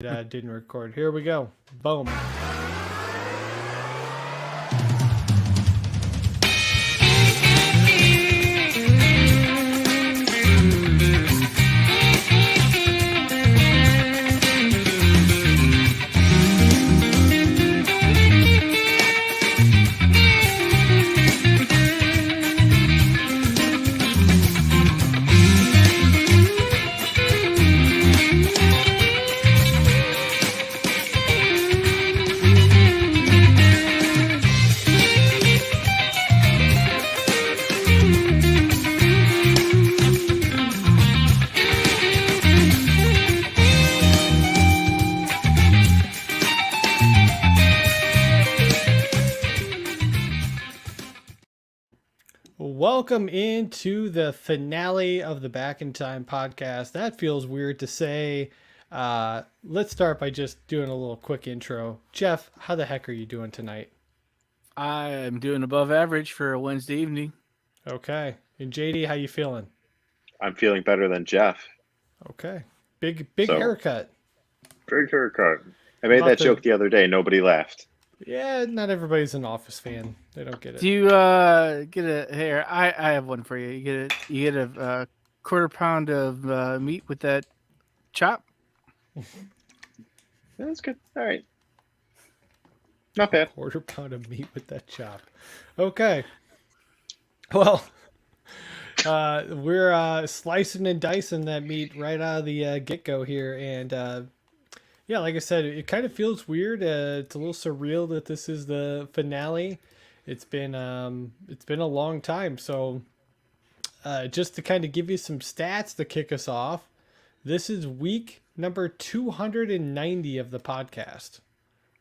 Didn't record. Here we go. Boom. Welcome into the finale of the Back in Time podcast. That feels weird to say. Let's start by just doing a little quick intro. Jeff, how the heck are you doing tonight? I am doing above average for a Wednesday evening. Okay. And JD, how you feeling? I'm feeling better than Jeff. Okay. Big So- haircut. Big haircut. I made About that to- joke the other day. Nobody laughed. Yeah, not everybody's an Office fan. They don't get it. Do you get a here? I have one for you. You get a quarter pound of meat with that chop. That's good. All right. Not bad. Quarter pound of meat with that chop. Okay. Well, we're slicing and dicing that meat right out of the get-go here. And yeah, like I said, it kind of feels weird. It's a little surreal that this is the finale. It's been a long time. So just to kind of give you some stats to kick us off, this is week number 290 of the podcast.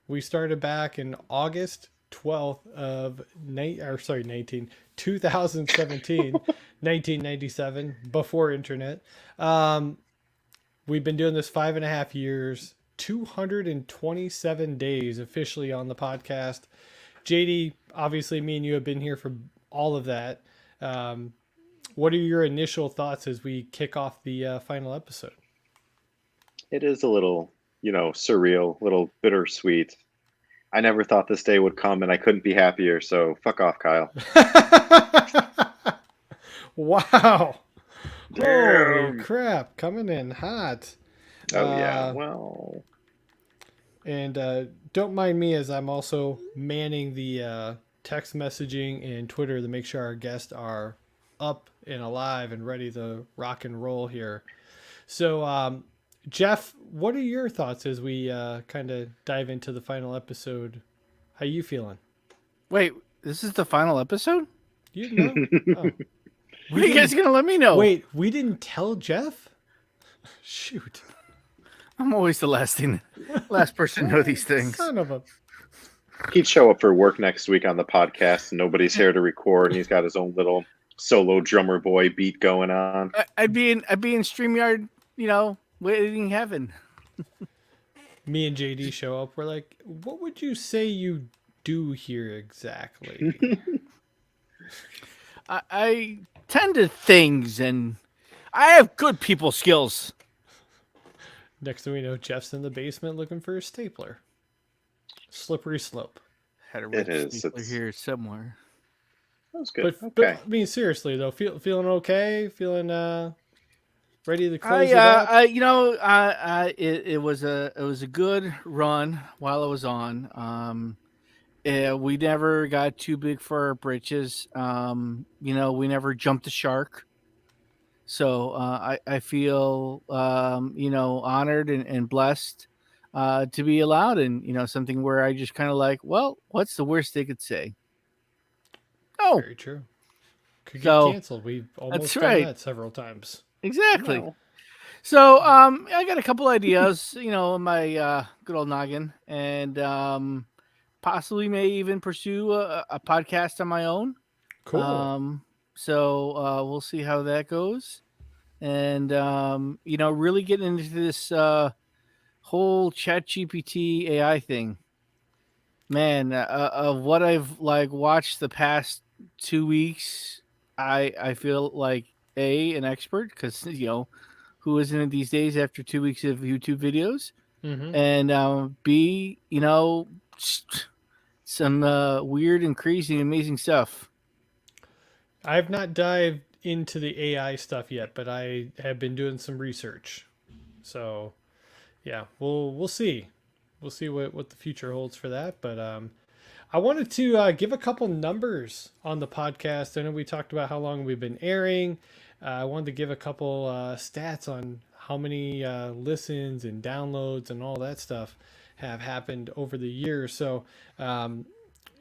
We started back in August 12th of 2017, 1997, before internet. We've been doing this 5.5 years, 227 days officially on the podcast. JD, obviously me and you have been here for all of that. What are your initial thoughts as we kick off the final episode? It is a little, surreal, a little bittersweet. I never thought this day would come, and I couldn't be happier. So fuck off, Kyle. Wow. Holy Damn. crap. Coming in hot. Oh yeah. Well, And don't mind me as I'm also manning the text messaging and Twitter to make sure our guests are up and alive and ready to rock and roll here. So, Jeff, what are your thoughts as we kind of dive into the final episode? How you feeling? Wait, this is the final episode? You know? Oh. When are you guys gonna let me know? Wait, we didn't tell Jeff? Shoot. I'm always the last person to know these things. Son of a... he'd show up for work next week on the podcast, and nobody's here to record, and he's got his own little solo drummer boy beat going on. I'd be in StreamYard, waiting heaven. Me and JD show up. We're like, what would you say you do here exactly? I tend to things, and I have good people skills. Next thing we know, Jeff's in the basement looking for a stapler. Slippery slope. Had a It red is, stapler it's- here somewhere. That was good. But Okay. I mean, seriously though, feeling okay? Feeling ready to close it up? It was a good run while I was on. We never got too big for our britches. We never jumped the shark. So I feel honored and blessed to be allowed in something where I just kind of like, well, what's the worst they could say? Oh, Very true. Could get So, canceled. We've almost that's done right. that several times. exactly. Well, So I got a couple ideas, in my good old noggin, and possibly may even pursue a podcast on my own. Cool. So we'll see how that goes, and really getting into this whole ChatGPT AI thing. Man, of what I've watched the past 2 weeks, I feel like an expert because who isn't it these days after 2 weeks of YouTube videos? Mm-hmm. and B, some weird and crazy, amazing stuff. I've not dived into the AI stuff yet, but I have been doing some research. So yeah, we'll see. We'll see what the future holds for that. But I wanted to give a couple numbers on the podcast. I know we talked about how long we've been airing. I wanted to give a couple stats on how many listens and downloads and all that stuff have happened over the years. So um,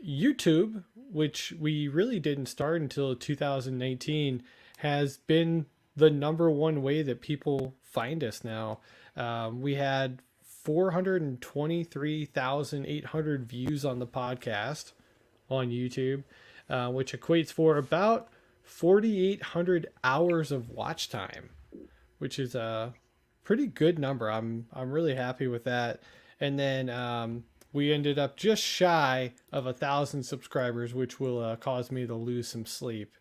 YouTube, which we really didn't start until 2019, has been the number one way that people find us now. We had 423,800 views on the podcast on YouTube, which equates for about 4,800 hours of watch time, which is a pretty good number. I'm really happy with that. And then we ended up just shy of 1,000 subscribers, which will cause me to lose some sleep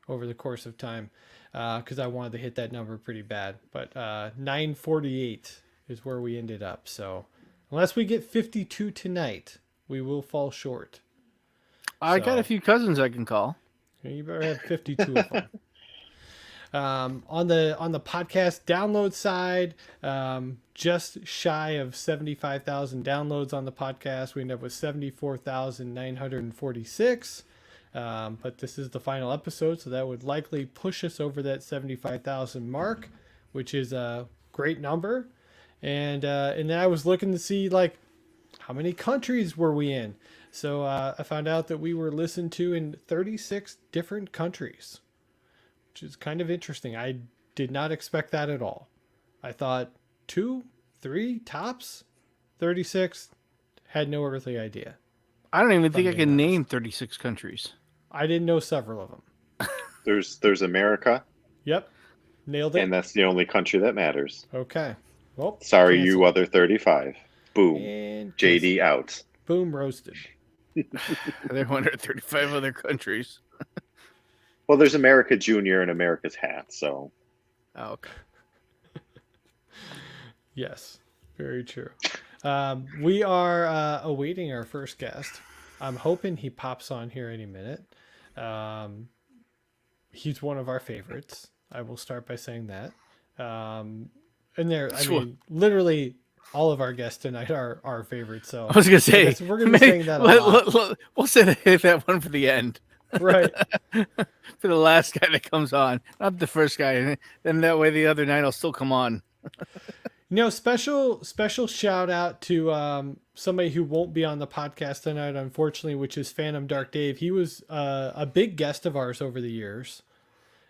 over the course of time because I wanted to hit that number pretty bad. But 948 is where we ended up. So unless we get 52 tonight, we will fall short. I got a few cousins I can call. You better have 52 of them. On the podcast download side, just shy of 75,000 downloads on the podcast. We end up with 74,946. But this is the final episode, so that would likely push us over that 75,000 mark, which is a great number. And then I was looking to see like how many countries were we in. So I found out that we were listened to in 36 different countries, which is kind of interesting. I did not expect that at all. I thought 2, 3 tops. 36, had no earthly idea. I don't even think I can name 36 countries. I didn't know several of them. There's America, Yep, nailed it. and that's the only country that matters. Okay. Well, Sorry, cancel. you other 35. Boom. And JD out. boom, roasted. There are 135 other countries. Well, there's America Junior and America's Hat, so Oh, okay. Yes, very true. We are awaiting our first guest. I'm hoping he pops on here any minute. He's one of our favorites. I will start by saying that. And I mean, literally all of our guests tonight are our favorites. So I was gonna say we're gonna be saying that a lot. We'll say that one for the end. Right. For the last guy that comes on, not the first guy. Then that way the other 9 will still come on. Special shout out to somebody who won't be on the podcast tonight, unfortunately, which is Phantom Dark Dave. He was a big guest of ours over the years.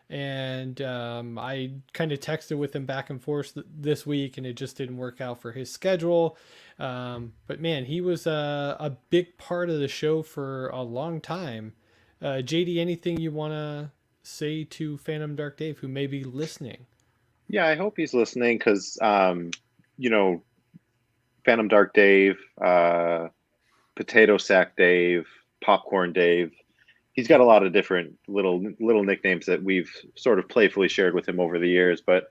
And I kind of texted with him back and forth this week, and it just didn't work out for his schedule. But man, he was a big part of the show for a long time. JD, anything you want to say to Phantom Dark Dave, who may be listening? yeah, I hope he's listening because, Phantom Dark Dave, Potato Sack Dave, Popcorn Dave. He's got a lot of different little nicknames that we've sort of playfully shared with him over the years. But,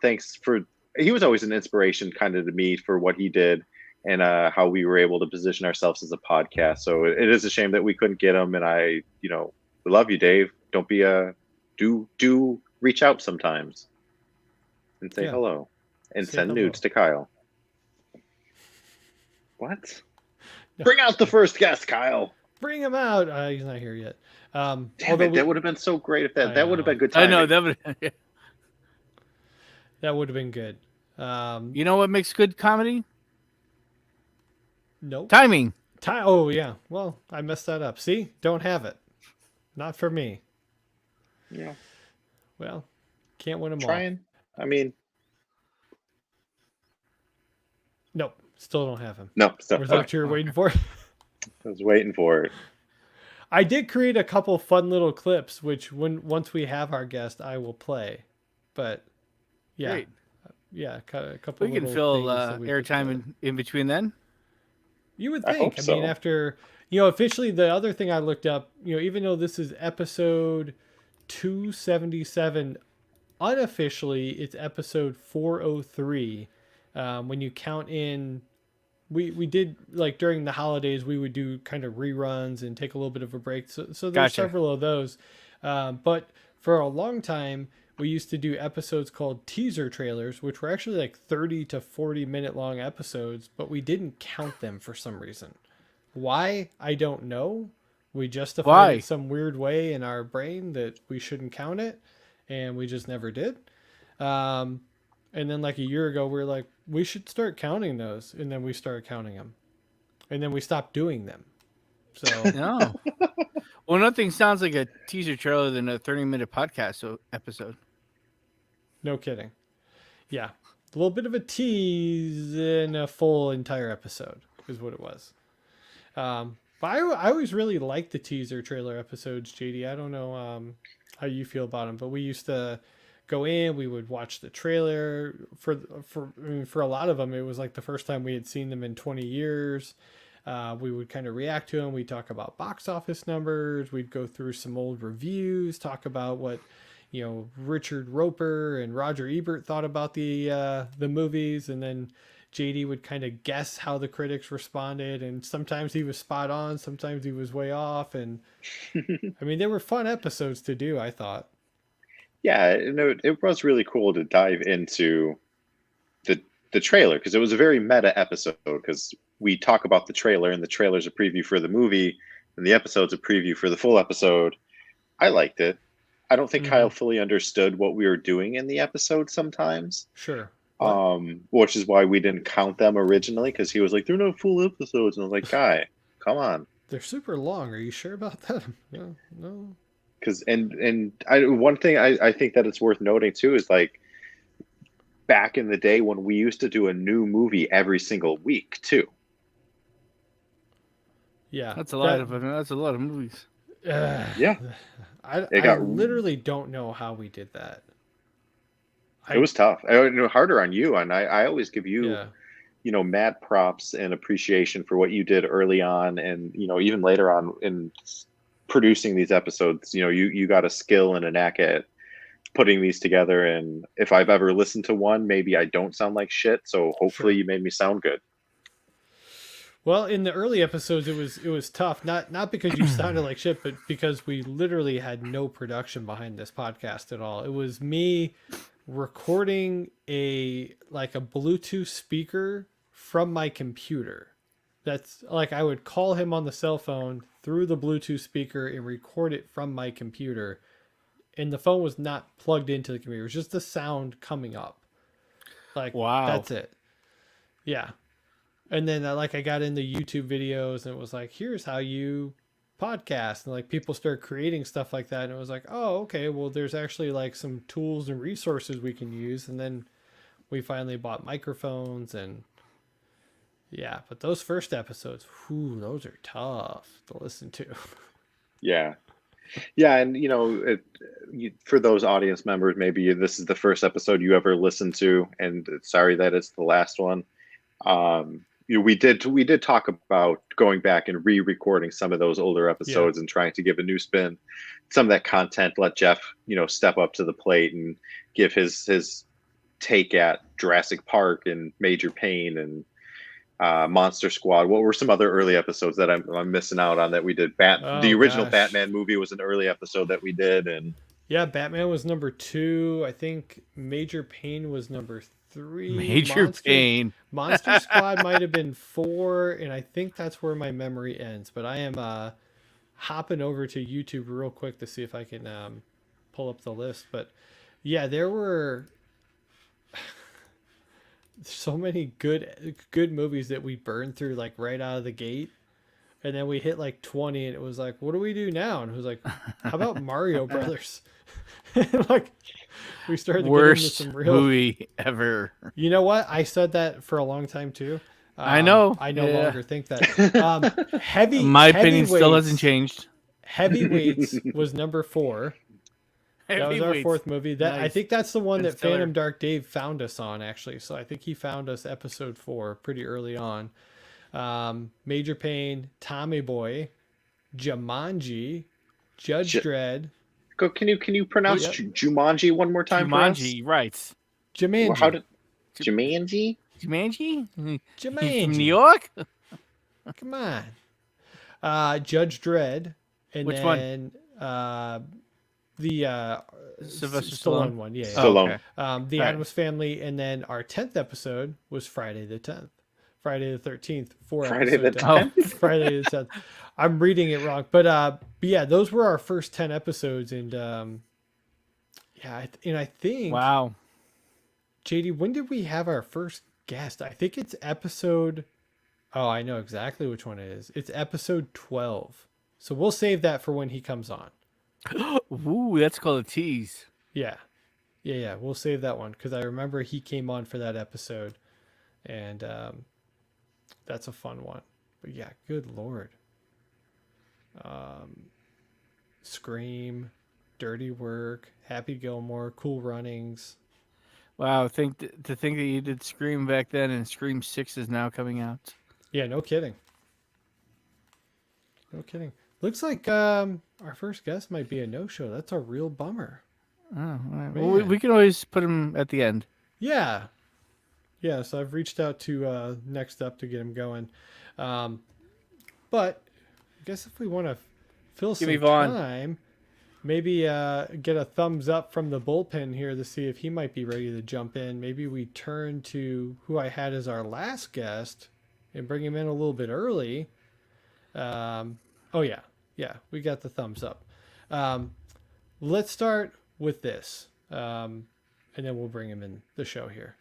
thanks for, he was always an inspiration kind of to me for what he did and how we were able to position ourselves as a podcast. So it is a shame that we couldn't get him. And we love you, Dave. Don't be do reach out sometimes and say hello and send nudes to Kyle. What? No. Bring out the first guest, Kyle. Bring him out. He's not here yet. Damn it, that would have been so great if that would have been good I timing. know that would have been good. You know what makes good comedy? Nope. Timing. Oh yeah. Well, I messed that up. See, don't have it. Not for me. Yeah. Well, can't win them Trying. all. I mean, nope. Still don't have him. no. So, Was that what you were waiting for? I was waiting for it. I did create a couple fun little clips, which once we have our guest, I will play. But yeah, Great. Yeah, a couple. We can little fill things that we could airtime play. in between then. You would I think. hope I so. mean, after officially, the other thing I looked up, even though this is episode 277, unofficially it's episode 403, When you count in, we did like during the holidays, we would do kind of reruns and take a little bit of a break. So there's Gotcha. several of those. But for a long time, we used to do episodes called teaser trailers, which were actually like 30 to 40-minute long episodes, but we didn't count them for some reason. Why? I don't know. We justified Why? it some weird way in our brain that we shouldn't count it, and we just never did. Um, and then like a year ago, we were like, we should start counting those, and then we started counting them, and then we stopped doing them. So No. Well, nothing sounds like a teaser trailer than a 30-minute podcast episode. no kidding. Yeah, a little bit of a tease in a full entire episode is what it was. But I always really liked the teaser trailer episodes, JD. I don't know how you feel about them, but we used to go in, we would watch the trailer for a lot of them. It was like the first time we had seen them in 20 years. We would kind of react to them. We'd talk about box office numbers. We'd go through some old reviews, talk about what Richard Roper and Roger Ebert thought about the movies, and then JD would kind of guess how the critics responded, and sometimes he was spot on, sometimes he was way off, and I mean they were fun episodes to do, I thought. Yeah, it was really cool to dive into the trailer because it was a very meta episode because we talk about the trailer and the trailer's a preview for the movie and the episode's a preview for the full episode. I liked it. I don't think Kyle fully understood what we were doing in the episode sometimes. Sure. Which is why we didn't count them originally because he was like, they're not full episodes. And I was like, guy, come on. They're super long. Are you sure about that? No. Because one thing I think that it's worth noting too is like back in the day when we used to do a new movie every single week too. Yeah. That's a lot of movies. Yeah. I literally don't know how we did that. It was tough. I know harder on you, and I always give you, mad props and appreciation for what you did early on, and even later on in producing these episodes. You got a skill and a knack at putting these together. And if I've ever listened to one, maybe I don't sound like shit. So hopefully you made me sound good. Well, in the early episodes, it was tough. Not because you sounded like shit, but because we literally had no production behind this podcast at all. It was me recording a Bluetooth speaker from my computer. That's like I would call him on the cell phone through the Bluetooth speaker and record it from my computer. And the phone was not plugged into the computer. It was just the sound coming up. Like, wow. That's it. Yeah. And then I got into YouTube videos and it was like, here's how you podcast. And people start creating stuff like that. And it was like, oh, okay, well, there's actually some tools and resources we can use. And then we finally bought microphones and yeah, but those first episodes, those are tough to listen to. Yeah. Yeah. And, for those audience members, maybe this is the first episode you ever listened to. And sorry that it's the last one. We did talk about going back and re-recording some of those older episodes and trying to give a new spin. Some of that content, let Jeff, step up to the plate and give his take at Jurassic Park and Major Payne and Monster Squad. What were some other early episodes that I'm missing out on that we did? The original Batman movie was an early episode that we did, and yeah, Batman was number 2. I think Major Payne was number 3. Major Payne. Monster Squad might have been 4, and I think that's where my memory ends. But I am hopping over to YouTube real quick to see if I can pull up the list. But yeah, there were so many good movies that we burned through right out of the gate. And then we hit 20 and it was like, what do we do now? And it was like, how about Mario Brothers? We started to worst get into some real movie ever. You know what? I said that for a long time too. I know. I no longer think that. My opinion still hasn't changed. Heavyweights was number 4. That was our 4th movie. That nice. I think that's the one that Phantom Dark Dave found us on, actually. So I think he found us episode 4 pretty early on. Major Payne, Tommy Boy, Jumanji, Judge Dredd. Can you pronounce Jumanji one more time? Jumanji, right? Jumanji. How did Jumanji? Jumanji? He's from Jumanji. New York? Come on. Judge Dredd, and Which one? then the Sylvester Stallone Stallone? one. Yeah. Oh, Stallone. okay. The All right. Addams Family, and then our 10th episode was Friday the 10th. Friday the 13th. Friday the episodes. 10th? Friday the 10th. I'm reading it wrong, but yeah, those were our first 10 episodes, and yeah, and I think Wow. JD, when did we have our first guest? I think it's episode. Oh, I know exactly which one it is. It's episode 12. So we'll save that for when he comes on. Ooh, that's called a tease. Yeah. Yeah. We'll save that one because I remember he came on for that episode. And that's a fun one. But yeah, good Lord. Scream, Dirty Work, Happy Gilmore, Cool Runnings. Wow, to think that you did Scream back then, and Scream 6 is now coming out. Yeah, no kidding. No kidding. Looks like our first guest might be a no-show. That's a real bummer. Oh, all right. Well, we Man. can always put him at the end. Yeah. Yeah, so I've reached out to Next Up to get him going. But I guess if we want to fill Give me some Vaughn. time, maybe get a thumbs up from the bullpen here to see if he might be ready to jump in. Maybe we turn to who I had as our last guest and bring him in a little bit early. Oh, yeah. Yeah, we got the thumbs up. Let's start with this, and then we'll bring him in the show here.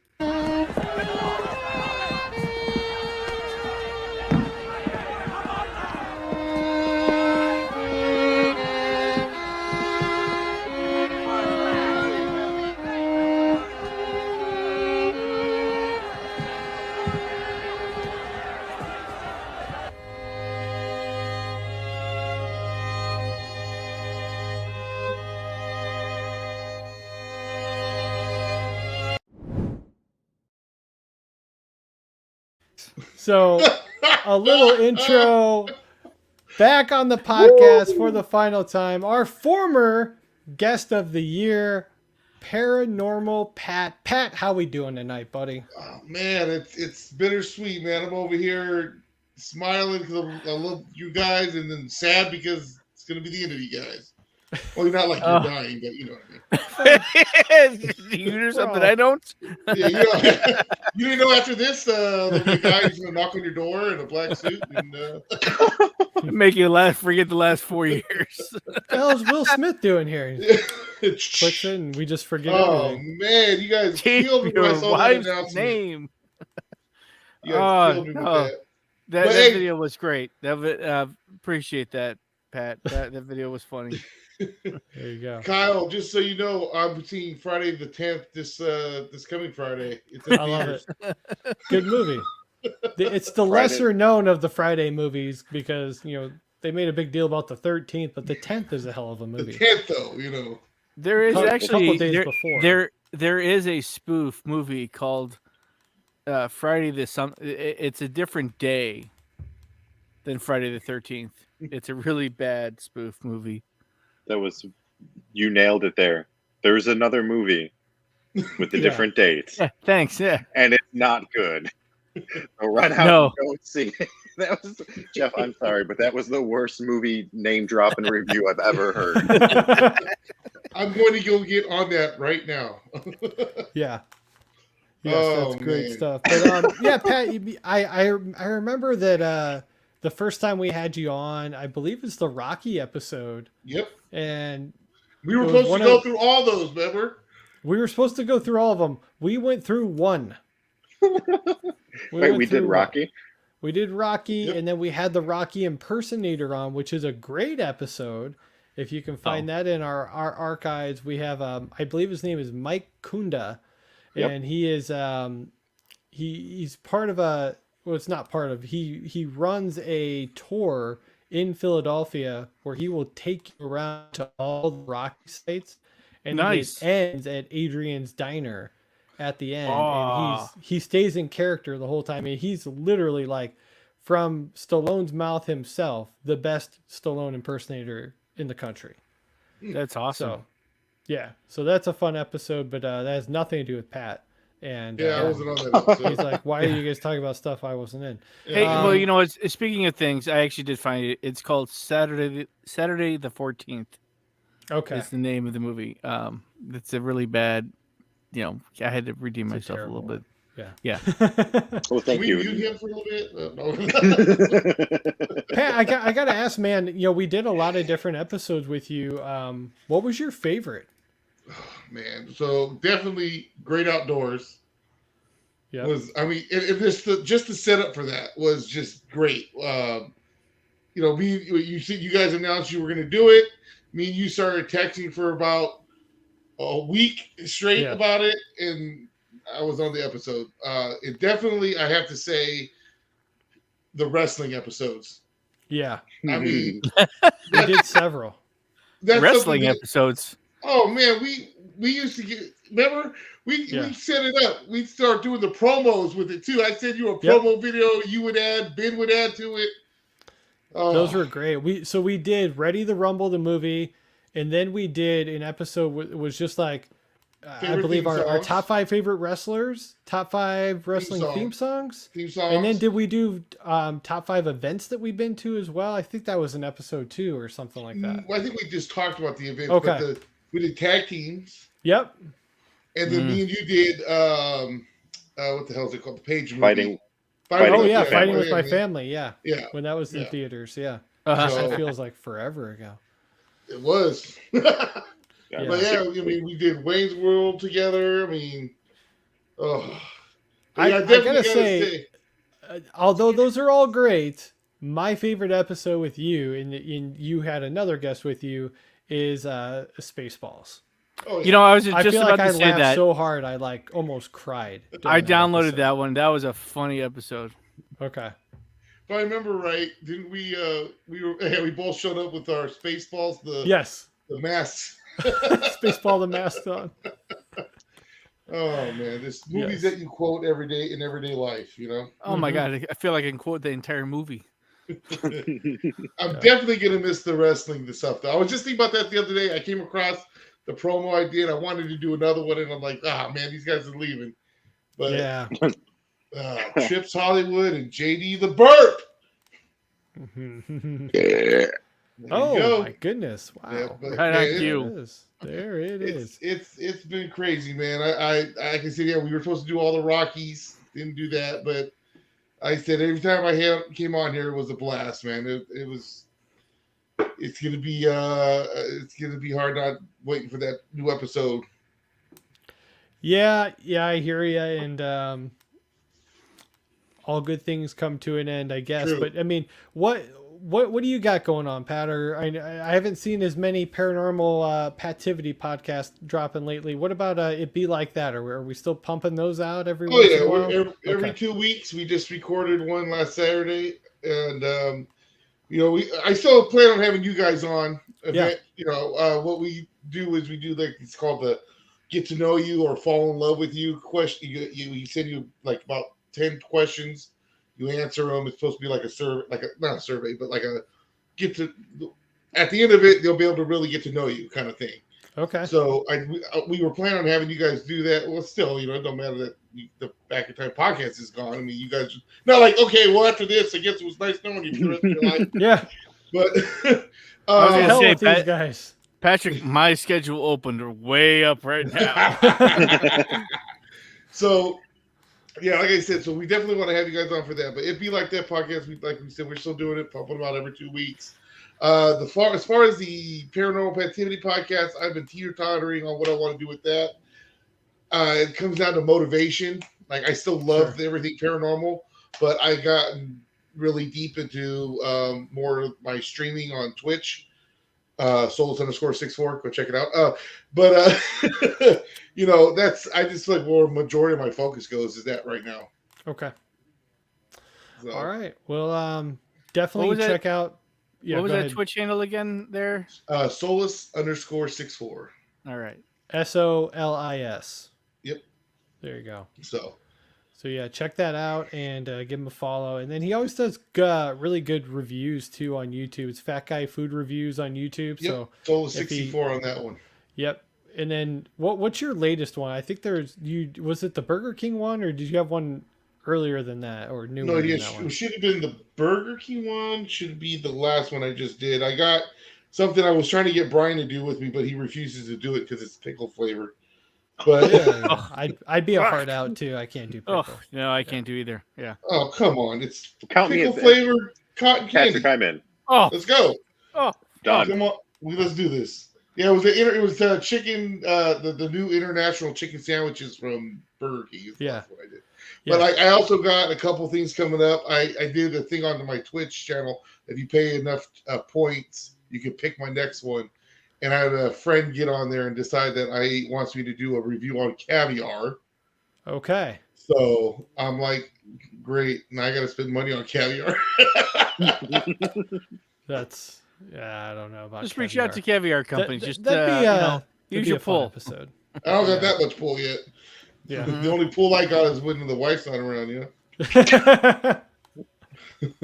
So, a little intro back on the podcast for the final time. Our former guest of the year, Paranormal Pat. Pat, how we doing tonight, buddy? Oh, man, it's bittersweet, man. I'm over here smiling because I love you guys, and then sad because it's gonna be the end of you guys. Well, you're not like you're dying, but you know what I mean. You do something I don't? Yeah, you know, you didn't know after this, the guy's gonna knock on your door in a black suit and Make you forget the last 4 years. What the hell is Will Smith doing here? He clicks it and we just forget oh everything. man, you guys Keep killed me when I your saw that wife's announcement. name. You guys killed me with no. that. That But hey- video was great. Appreciate that, Pat. That video was funny. There you go. Kyle, just so you know, I'm seeing Friday the 10th this coming Friday. It's in I love theaters. it. Good movie. It's the Friday. lesser known of the Friday movies because, they made a big deal about the 13th, but the 10th is a hell of a The movie. 10th, though, you know. There is Couple actually days before. there is a spoof movie called Friday the It's a different day than Friday the 13th. It's a really bad spoof movie. You nailed it there. There's another movie with the Yeah. different dates, Yeah, thanks. Yeah. and it's not good. So right out, No. don't see it. That was Jeff. I'm sorry, but that was the worst movie name drop and review I've ever heard. I'm going to go get on that right now. Yeah. Yes, Oh, that's great man. stuff. But yeah, Pat, I remember that the first time we had you on, I believe it's the Rocky episode, Yep. and We were It was supposed one to go of- through all those, remember? we were supposed to go through all of them. We went through one. Wait, went we through did one. Rocky. We did Rocky, Yep. and then we had the Rocky impersonator on, which is a great episode. If you can find that in our archives, we have I believe his name is Mike Kunda, Yep. and he is he's part of a well, it's not part of he runs a tour in Philadelphia where he will take you around to all the Rocky sites, and Nice. it ends at Adrian's Diner at the end, Aw. and he stays in character the whole time. I mean, he's literally like, from Stallone's mouth himself, the best Stallone impersonator in the country. That's awesome. So, yeah, so that's a fun episode, but that has nothing to do with Pat. And Yeah, I wasn't on that episode. he's like, "Why are you guys talking about stuff I wasn't in?" Hey, Um, well, you know, speaking of things, I actually did find it. It's called Saturday the 14th. Okay. Is the name of the movie. It's a really bad. You know, I had to redeem It's a myself a little terrible bit. Yeah. Well, Can thank we you. mute him for a little bit? No. Hey, I got to ask, man. You know, we did a lot of different episodes with you. What was your favorite? Man, so definitely Great Outdoors Yeah. was. I mean, just the setup for that was just great. You know, you guys announced you were going to do it. Me and you started texting for about a week straight Yeah. about it, and I was on the episode. It definitely, I have to say, the wrestling episodes. Yeah. I mean, We did several. that's Wrestling something that- episodes. Oh man, we used to get. Remember, we set it up. We'd start doing the promos with it too. I sent you a promo video. You would add. Ben would add to it. Oh, Those were great. We did Ready the Rumble, the movie, and then we did an episode was just like I Favorite believe theme our songs. top 5 favorite wrestlers, top 5 wrestling theme songs. theme songs. And then did we do top 5 events that we've been to as well? I think that was an episode 2 or something like that. I think we just talked about the event. Okay. But we did tag teams, Yep. and then me and you did what the hell is it called? The Page movie. Fighting Oh with yeah, my Fighting with family. My Family. Yeah. Yeah, When that was in Yeah. theaters. Yeah. Uh-huh. That feels like forever ago. it was. Yeah. But yeah, I mean, we did Wayne's World together. I mean, I definitely gotta say, although those are all great, my favorite episode with you, and you had another guest with you, is Spaceballs. oh, yeah. You know, I was I just feel about like I to say laughed that. so hard I like almost cried. I during downloaded episode. that one. That was a funny episode. Okay. If I remember right, didn't we? We both showed up with our Spaceballs, the Yes. masks. Spaceball the Mastodon. Oh man, this movies Yes. that you quote every day in everyday life. You know, Oh my god, I feel like I can quote the entire movie. I'm definitely gonna miss the wrestling, the stuff. Though I was just thinking about that the other day. I came across the promo I did. I wanted to do another one, and I'm like, man, these guys are leaving. But Yeah. Trips Hollywood and JD the Burp. There you Oh go. my goodness! Wow. Yeah, but, Right on man, There cue. it is. There it is. It's been crazy, man. I can say, yeah, we were supposed to do all the Rockies, didn't do that, but I said every time I came on here, it was a blast, man. It was. It's gonna be hard not waiting for that new episode. Yeah, I hear you, and all good things come to an end, I guess. True. But I mean, what do you got going on, Pat? Or I haven't seen as many paranormal Pativity podcasts dropping lately. What about It Be Like That? Or are we still pumping those out every Oh once yeah, in a while? every Okay. 2 weeks we just recorded one last Saturday, and I still plan on having you guys on. Event, what we do is we do like it's called the get to know you or fall in love with you question. We send you like about 10 questions. You answer them. It's supposed to be like a survey, not a survey, but like a at the end of it, they'll be able to really get to know you kind of thing. Okay. So we were planning on having you guys do that. Well, still, it don't matter that the Back in Time podcast is gone. I mean, you guys not like, okay, well, after this, I guess it was nice knowing you for the rest of your life. Yeah. But I was gonna hell say, with these Pat- guys. Patrick, my schedule opened way up right now. so yeah, like I said, so we definitely want to have you guys on for that. But It'd Be Like That podcast, like we said, we're still doing it, pumping them out every 2 weeks. As far as the Paranormal Activity podcast, I've been teeter-tottering on what I want to do with that. It comes down to motivation. Like I still love everything paranormal, but I gotten really deep into more of my streaming on Twitch. Souls_64, go check it out. That's I just like where majority of my focus goes is that right now. Okay. So, All right. Well, What definitely was that? check out. Yeah, what was go that ahead. Twitch handle again there? Solus_64. All right. SOLIS. Yep. There you go. So So yeah, check that out and give him a follow. And then he always does really good reviews too on YouTube. It's Fat Guy Food Reviews on YouTube. yep, So Solus if he- 64 on that one. yep, And then what's your latest one? I think was it the Burger King one, or did you have one earlier than that, or newer No, than yeah, that one? it should have been the Burger King one. Should be the last one I just did. I got something I was trying to get Brian to do with me, but he refuses to do it because it's pickle flavor. But Yeah. I'd be a hard out too. I can't do pickle. Oh no, I can't do either. Yeah. oh come on, it's Count me pickle in. flavored cotton candy. Patrick, I'm in. Oh, Let's go. oh, Done. Come on, let's do this. Yeah, it was chicken, the new international chicken sandwiches from Burger King. Yeah. That's what I did. Yeah. But I also got a couple things coming up. I did a thing on my Twitch channel. If you pay enough points, you can pick my next one. And I had a friend get on there and decide that he wants me to do a review on caviar. Okay. So I'm like, great. Now I got to spend money on caviar. That's I don't know about. just caviar. reach out to caviar companies. Just that'd be, that'd use be your a fun pull. episode. I don't got that much pull yet. Yeah. The only pull I got is when the wife's not around, you know?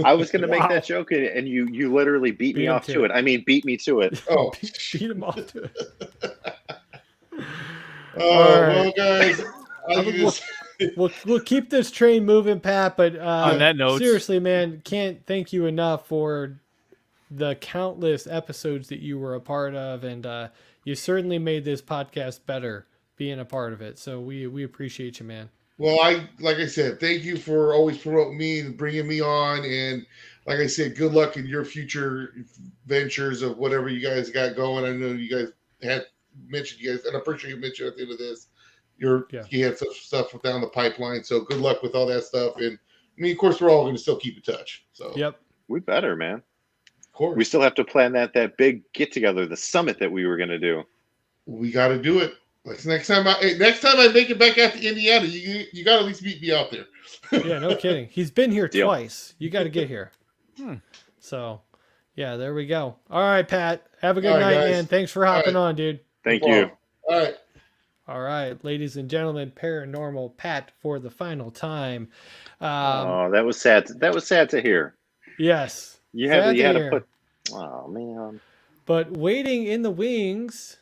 I was going to make Wow. that joke, and you literally beat me Beat him off to to it. it. I mean, beat me to it. Oh, Beat him off to it. well, right. guys, I can just, We'll keep this train moving, Pat. But On that note, seriously, man, can't thank you enough for the countless episodes that you were a part of, and you certainly made this podcast better being a part of it. So we appreciate you, man. well, like I said, thank you for always promoting me and bringing me on. And like I said, good luck in your future ventures of whatever you guys got going. I know you guys had mentioned you guys, and I'm pretty sure you mentioned at the end of this, you had some stuff down the pipeline. So good luck with all that stuff. And I mean, of course, we're all going to still keep in touch. So Yep. We better, man. of course, We still have to plan that big get together, the summit that we were going to do. we got to do it. Like next time I make it back out to Indiana, you got to at least meet me out there. Yeah, no kidding. He's been here Deal. twice. You got to get here. So, yeah, there we go. All right, Pat. Have a good All right, night, guys. man. Thanks for hopping on, dude. Thank you. All right. All right, ladies and gentlemen, Paranormal Pat for the final time. Oh, that was sad. That was sad to hear. Yes. You had sad to hear. put. Oh man. But waiting in the wings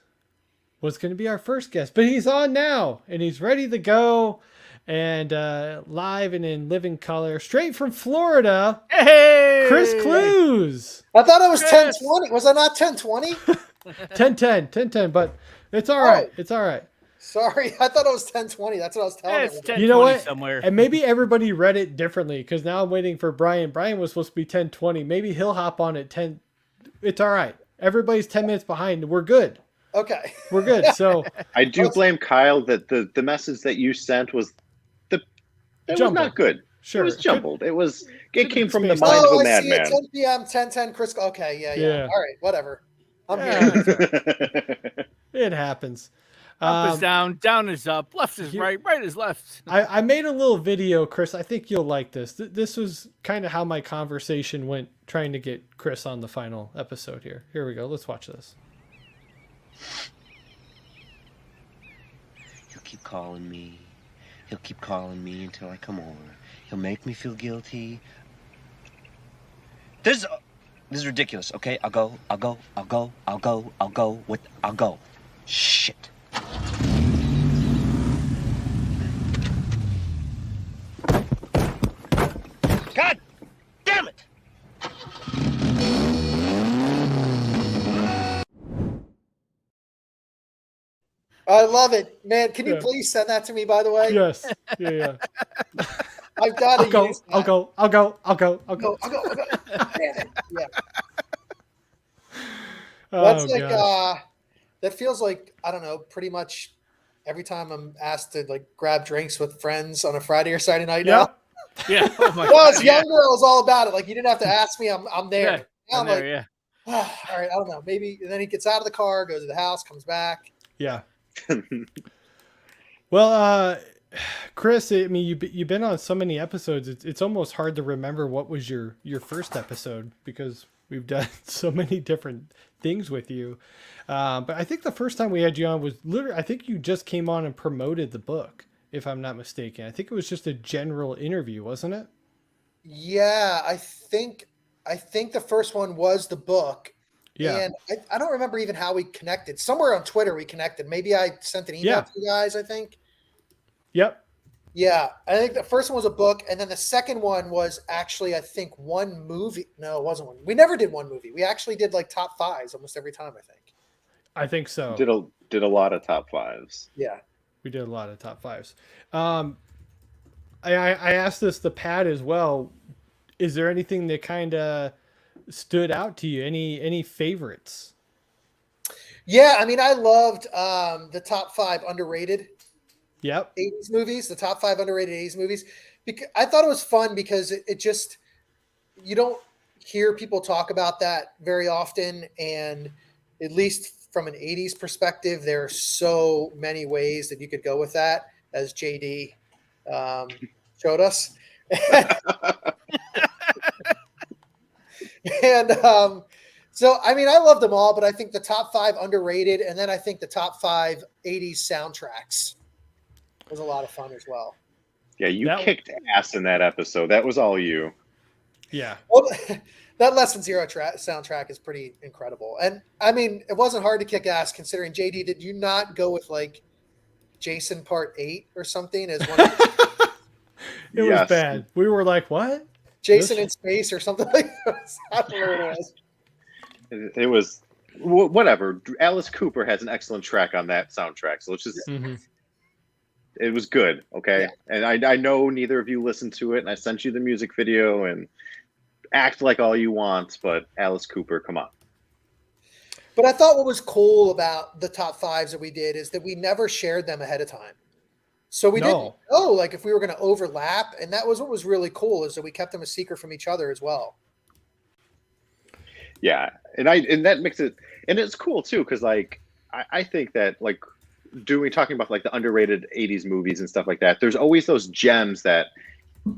was going to be our first guest, but he's on now and he's ready to go, and live and in living color, straight from Florida, hey, Chris Clues. I thought it was Chris. 10:20. Was I not 10:20? 10-10, but it's all right. It's all right. Sorry, I thought it was 10:20. That's what I was telling It's you. 10:20 You know what? somewhere. And maybe everybody read it differently, because now I'm waiting for Brian. Brian was supposed to be 10:20. Maybe he'll hop on at 10. It's all right. Everybody's 10 minutes behind. We're good. Okay. We're good. So I do blame Kyle that the message that you sent was it was Jumbled. not good. sure. It was jumbled. It Could've came been from the spaced mind Oh, of a I see it. madman. 10 p.m. 10:10. Chris. Okay. Yeah. Yeah. All right. Whatever. I'm Yeah, here. it's all right. It happens. Up is down is up, left is you- right is left. I made a little video, Chris. I think you'll like this. This was kind of how my conversation went trying to get Chris on the final episode here. Here we go. Let's watch this. He'll keep calling me. He'll keep calling me until I come over. He'll make me feel guilty. This is ridiculous, okay? I'll go. Shit. God damn it! I love it, man. Can you Yeah. please send that to me? By the way, Yes. Yeah. I've got to use that. I'll go. I'll go. Damn it. Yeah. That's Oh, like gosh. that feels like, I don't know, pretty much every time I'm asked to like grab drinks with friends on a Friday or Saturday night Yeah. now. Yeah. Oh my When I was God, yeah. younger, I was all about it. Like you didn't have to ask me, I'm there. Yeah, Now I'm I'm there, like, yeah. all right, I don't know. Maybe, and then he gets out of the car, goes to the house, comes back. Yeah. Well, Chris, I mean, you've been on so many episodes. It's almost hard to remember what was your first episode, because we've done so many different things with you. But I think the first time we had you on was literally, I think you just came on and promoted the book, if I'm not mistaken. I think it was just a general interview, wasn't it? Yeah, I think the first one was the book. Yeah. And I don't remember even how we connected. Somewhere on Twitter we connected. Maybe I sent an email Yeah. to you guys, I think. Yep. Yeah. I think the first one was a book. And then the second one was actually, I think, one movie. No, it wasn't one. We never did one movie. We actually did like top fives almost every time, I think. I think so. Did a lot of top fives. Yeah. We did a lot of top fives. I asked this to Pat as well. Is there anything that kind of stood out to you? Any favorites? Yeah. I mean, I loved the top 5 underrated Yep. 80s movies, the top 5 underrated 80s movies. Because I thought it was fun because it just, you don't hear people talk about that very often. And at least from an 80s perspective, there are so many ways that you could go with that, as JD showed us. And so, I mean, I love them all, but I think the top 5 underrated. And then I think the top 5 80s soundtracks was a lot of fun as well. Yeah, you That- kicked ass in that episode. That was all you. Yeah. Well, that Less Than Zero soundtrack is pretty incredible. And I mean, it wasn't hard to kick ass considering JD, did you not go with like Jason Part 8 or something as one of It was Yes. bad. We were like, what? Jason in Space or something like that? I don't know what it was. It was whatever. Alice Cooper has an excellent track on that soundtrack, so let's just. Mm-hmm. It was good, okay. Yeah. And I know neither of you listened to it, and I sent you the music video, and act like all you want, but Alice Cooper, come on. But I thought what was cool about the top 5s that we did is that we never shared them ahead of time. So we didn't know like if we were going to overlap. And that was what was really cool, is that we kept them a secret from each other as well. Yeah, and that makes it, and it's cool too, because like I think that like talking about like the underrated 80s movies and stuff like that, there's always those gems that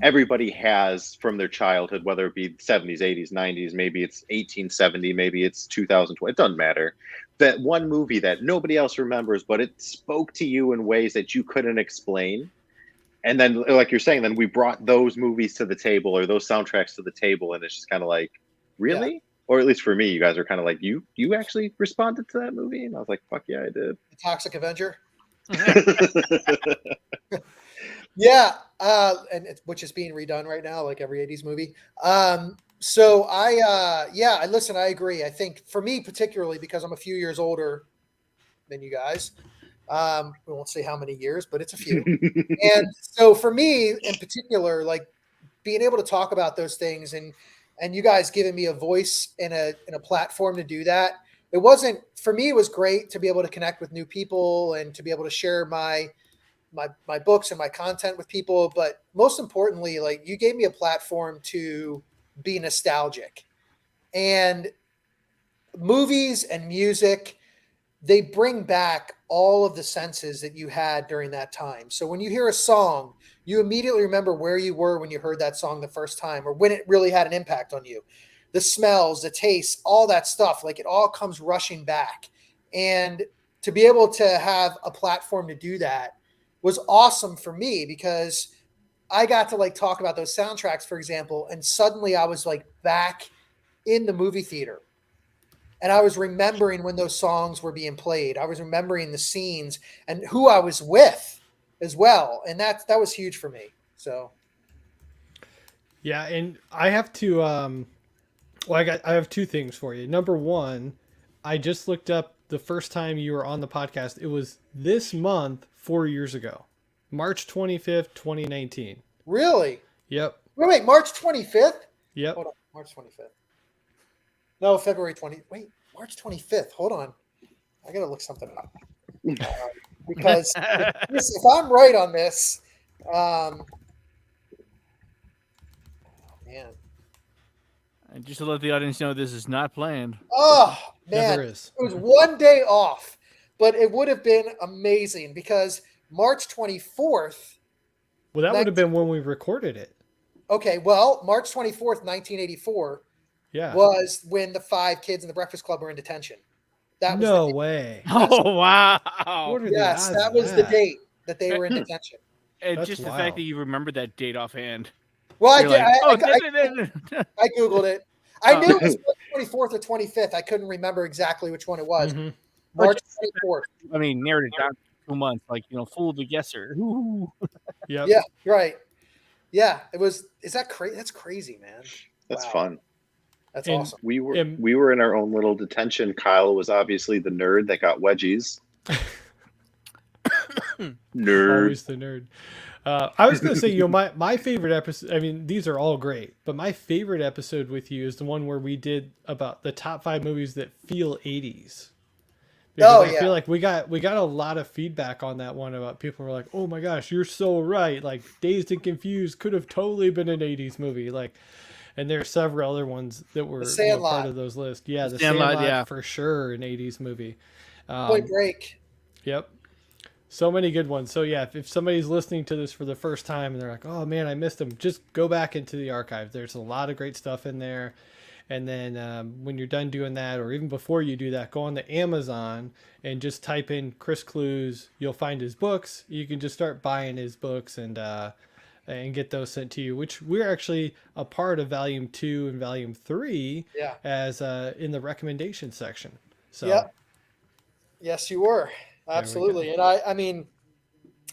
everybody has from their childhood, whether it be 70s, 80s, 90s, maybe it's 1870, maybe it's 2020, it doesn't matter. That one movie that nobody else remembers, but it spoke to you in ways that you couldn't explain. And then, like you're saying, then we brought those movies to the table, or those soundtracks to the table, and it's just kind of like, really? Yeah. Or at least for me, you guys are kind of like, you actually responded to that movie? And I was like, fuck yeah, I did. The Toxic Avenger. Yeah, and which is being redone right now, like every 80s movie. So I listen, I agree. I think for me particularly, because I'm a few years older than you guys, we won't say how many years, but it's a few. And so for me in particular, like being able to talk about those things and you guys giving me a voice and a platform to do that. It wasn't, for me, it was great to be able to connect with new people and to be able to share my books and my content with people. But most importantly, like you gave me a platform to be nostalgic. And movies and music, they bring back all of the senses that you had during that time. So when you hear a song, you immediately remember where you were when you heard that song the first time, or when it really had an impact on you. The smells, the tastes, all that stuff, like it all comes rushing back. And to be able to have a platform to do that was awesome for me, because I got to like talk about those soundtracks, for example, and suddenly I was like back in the movie theater. And I was remembering when those songs were being played. I was remembering the scenes and who I was with as well. And that was huge for me. So. Yeah. And I have to, I have 2 things for you. Number one, I just looked up the first time you were on the podcast. It was this month, 4 years ago, March 25th, 2019. Really? Yep. Wait, March 25th? Yep. Hold on, March 25th. No, February 20. Wait, March 25th. Hold on. I got to look something up. Because if I'm right on this, man. And just to let the audience know, this is not planned. Oh, man. Never is. It was one day off, but it would have been amazing because March 24th. Well, that would have been when we recorded it. Okay, well, March 24th, 1984 was when the 5 kids in the Breakfast Club were in detention. That was no way. Oh, wow. Yes, that was the date that they were in detention. And That's just the wild. fact that you remember that date offhand. Well, I You're did. like, I Googled it. I knew it was 24th or 25th. I couldn't remember exactly which one it was. Mhm. March 24th. I mean, narrowed it down to 2 months, like, fool the guesser. Ooh. Yep. Yeah, right. Yeah, it was. Is that crazy? That's crazy, man. That's Wow. fun. That's And- awesome. We were And- we were in our own little detention. Kyle was obviously the nerd that got wedgies. Nerd. Always the nerd. I was gonna say, my favorite episode. I mean, these are all great, but my favorite episode with you is the one where we did about the top 5 movies that feel 80s. Because I feel like we got a lot of feedback on that one about people were like, "Oh my gosh, you're so right! Like Dazed and Confused could have totally been an 80s movie." Like, and there are several other ones that were part of those lists. Yeah, the Sandlot, yeah, for sure, an 80s movie. Point Break. Yep. So many good ones. So yeah, if somebody's listening to this for the first time and they're like, "Oh man, I missed them," just go back into the archive. There's a lot of great stuff in there. And then when you're done doing that, or even before you do that, go on to Amazon and just type in Chris Clues. You'll find his books. You can just start buying his books and get those sent to you, which we're actually a part of Volume 2 and Volume 3 as in the recommendation section. So Yep. Yes, you were. Absolutely. And I mean,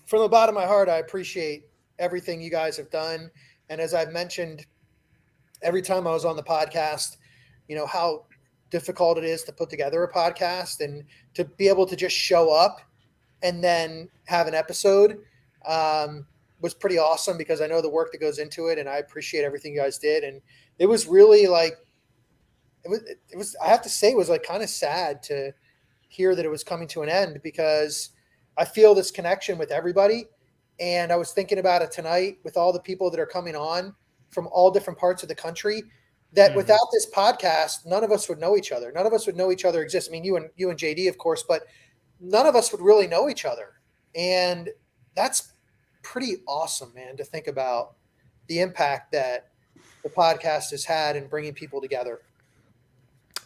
from the bottom of my heart, I appreciate everything you guys have done. And as I've mentioned, every time I was on the podcast, how difficult it is to put together a podcast and to be able to just show up and then have an episode was pretty awesome, because I know the work that goes into it, and I appreciate everything you guys did. And it was really like, it was, I have to say, it was like kind of sad to hear that it was coming to an end, because I feel this connection with everybody. And I was thinking about it tonight with all the people that are coming on from all different parts of the country, that without this podcast, none of us would know each other. None of us would know each other exist. I mean, you and JD, of course, but none of us would really know each other. And that's pretty awesome, man, to think about the impact that the podcast has had in bringing people together.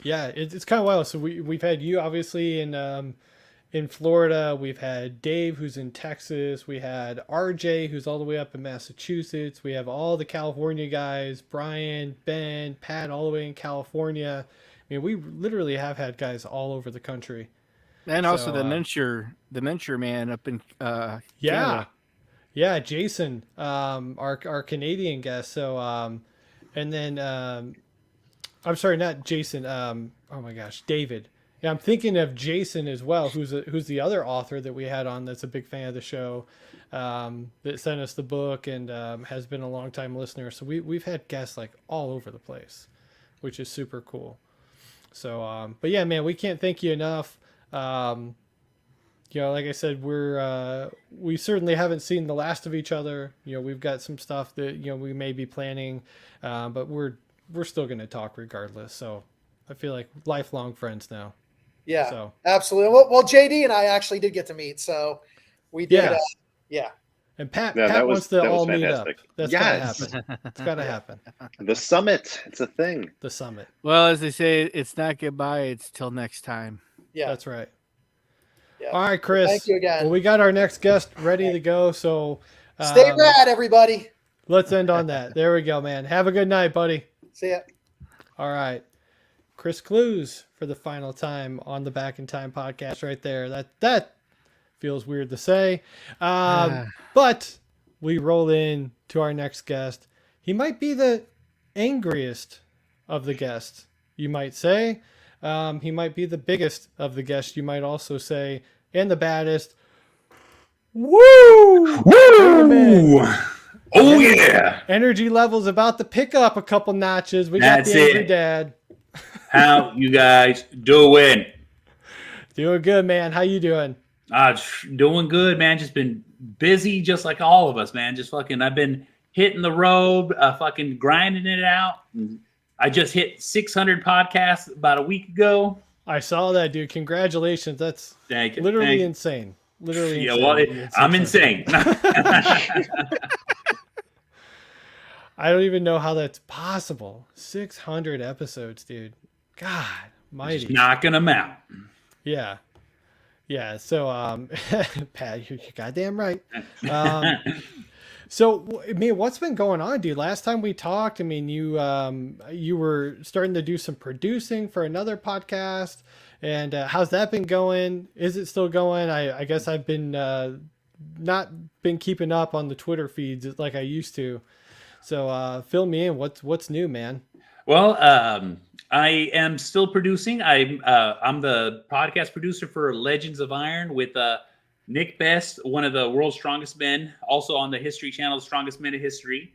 Yeah, it's kind of wild. So we've had you obviously in Florida. We've had Dave, who's in Texas. We had RJ, who's all the way up in Massachusetts. We have all the California guys, Brian, Ben, Pat, all the way in California. I mean, we literally have had guys all over the country. And also the Miniature Man up in Canada. Yeah, Jason, our Canadian guest. So and then I'm sorry, not Jason. Oh my gosh, David. Yeah, I'm thinking of Jason as well, who's the other author that we had on that's a big fan of the show, that sent us the book and has been a long-time listener. So we've had guests like all over the place, which is super cool. So, but yeah, man, we can't thank you enough. Like I said, we certainly haven't seen the last of each other. We've got some stuff that we may be planning, but we're still going to talk regardless. So I feel like lifelong friends now. Yeah, so. Absolutely. Well, JD and I actually did get to meet, so we did. Yeah. And Pat wants to all meet up. That's gotta happen. It's gotta happen. The summit. It's a thing. The summit. Well, as they say, it's not goodbye. It's till next time. Yeah. That's right. Yeah. All right, Chris. Thank you again. Well, we got our next guest ready to go. So stay rad, everybody. Let's end on that. There we go, man. Have a good night, buddy. See ya. All right. Chris Clues for the final time on the Back in Time podcast right there. That feels weird to say. But we roll in to our next guest. He might be the angriest of the guests, you might say. He might be the biggest of the guests, you might also say, and the baddest. Woo! Woo! Oh yeah! Energy levels about to pick up a couple notches. We got the angry dad. How you guys doing? Doing good, man. How you doing? Doing good, man. Just been busy, just like all of us, man. Just fucking, I've been hitting the road, fucking grinding it out. I just hit 600 podcasts about a week ago. I saw that, dude. Congratulations. That's literally insane. Literally yeah, insane. Well, I'm insane. I don't even know how that's possible. 600 episodes, dude. God, mighty. Just knocking them out. Yeah. Yeah. So, Pat, you're goddamn right. So, I mean, what's been going on, dude? Last time we talked, I mean, you were starting to do some producing for another podcast, and how's that been going? Is it still going? I guess I've been not been keeping up on the Twitter feeds like I used to. So, fill me in. What's new, man? Well, I am still producing. I'm the podcast producer for Legends of Iron with Nick Best, one of the world's strongest men, also on the History Channel, Strongest Men in History.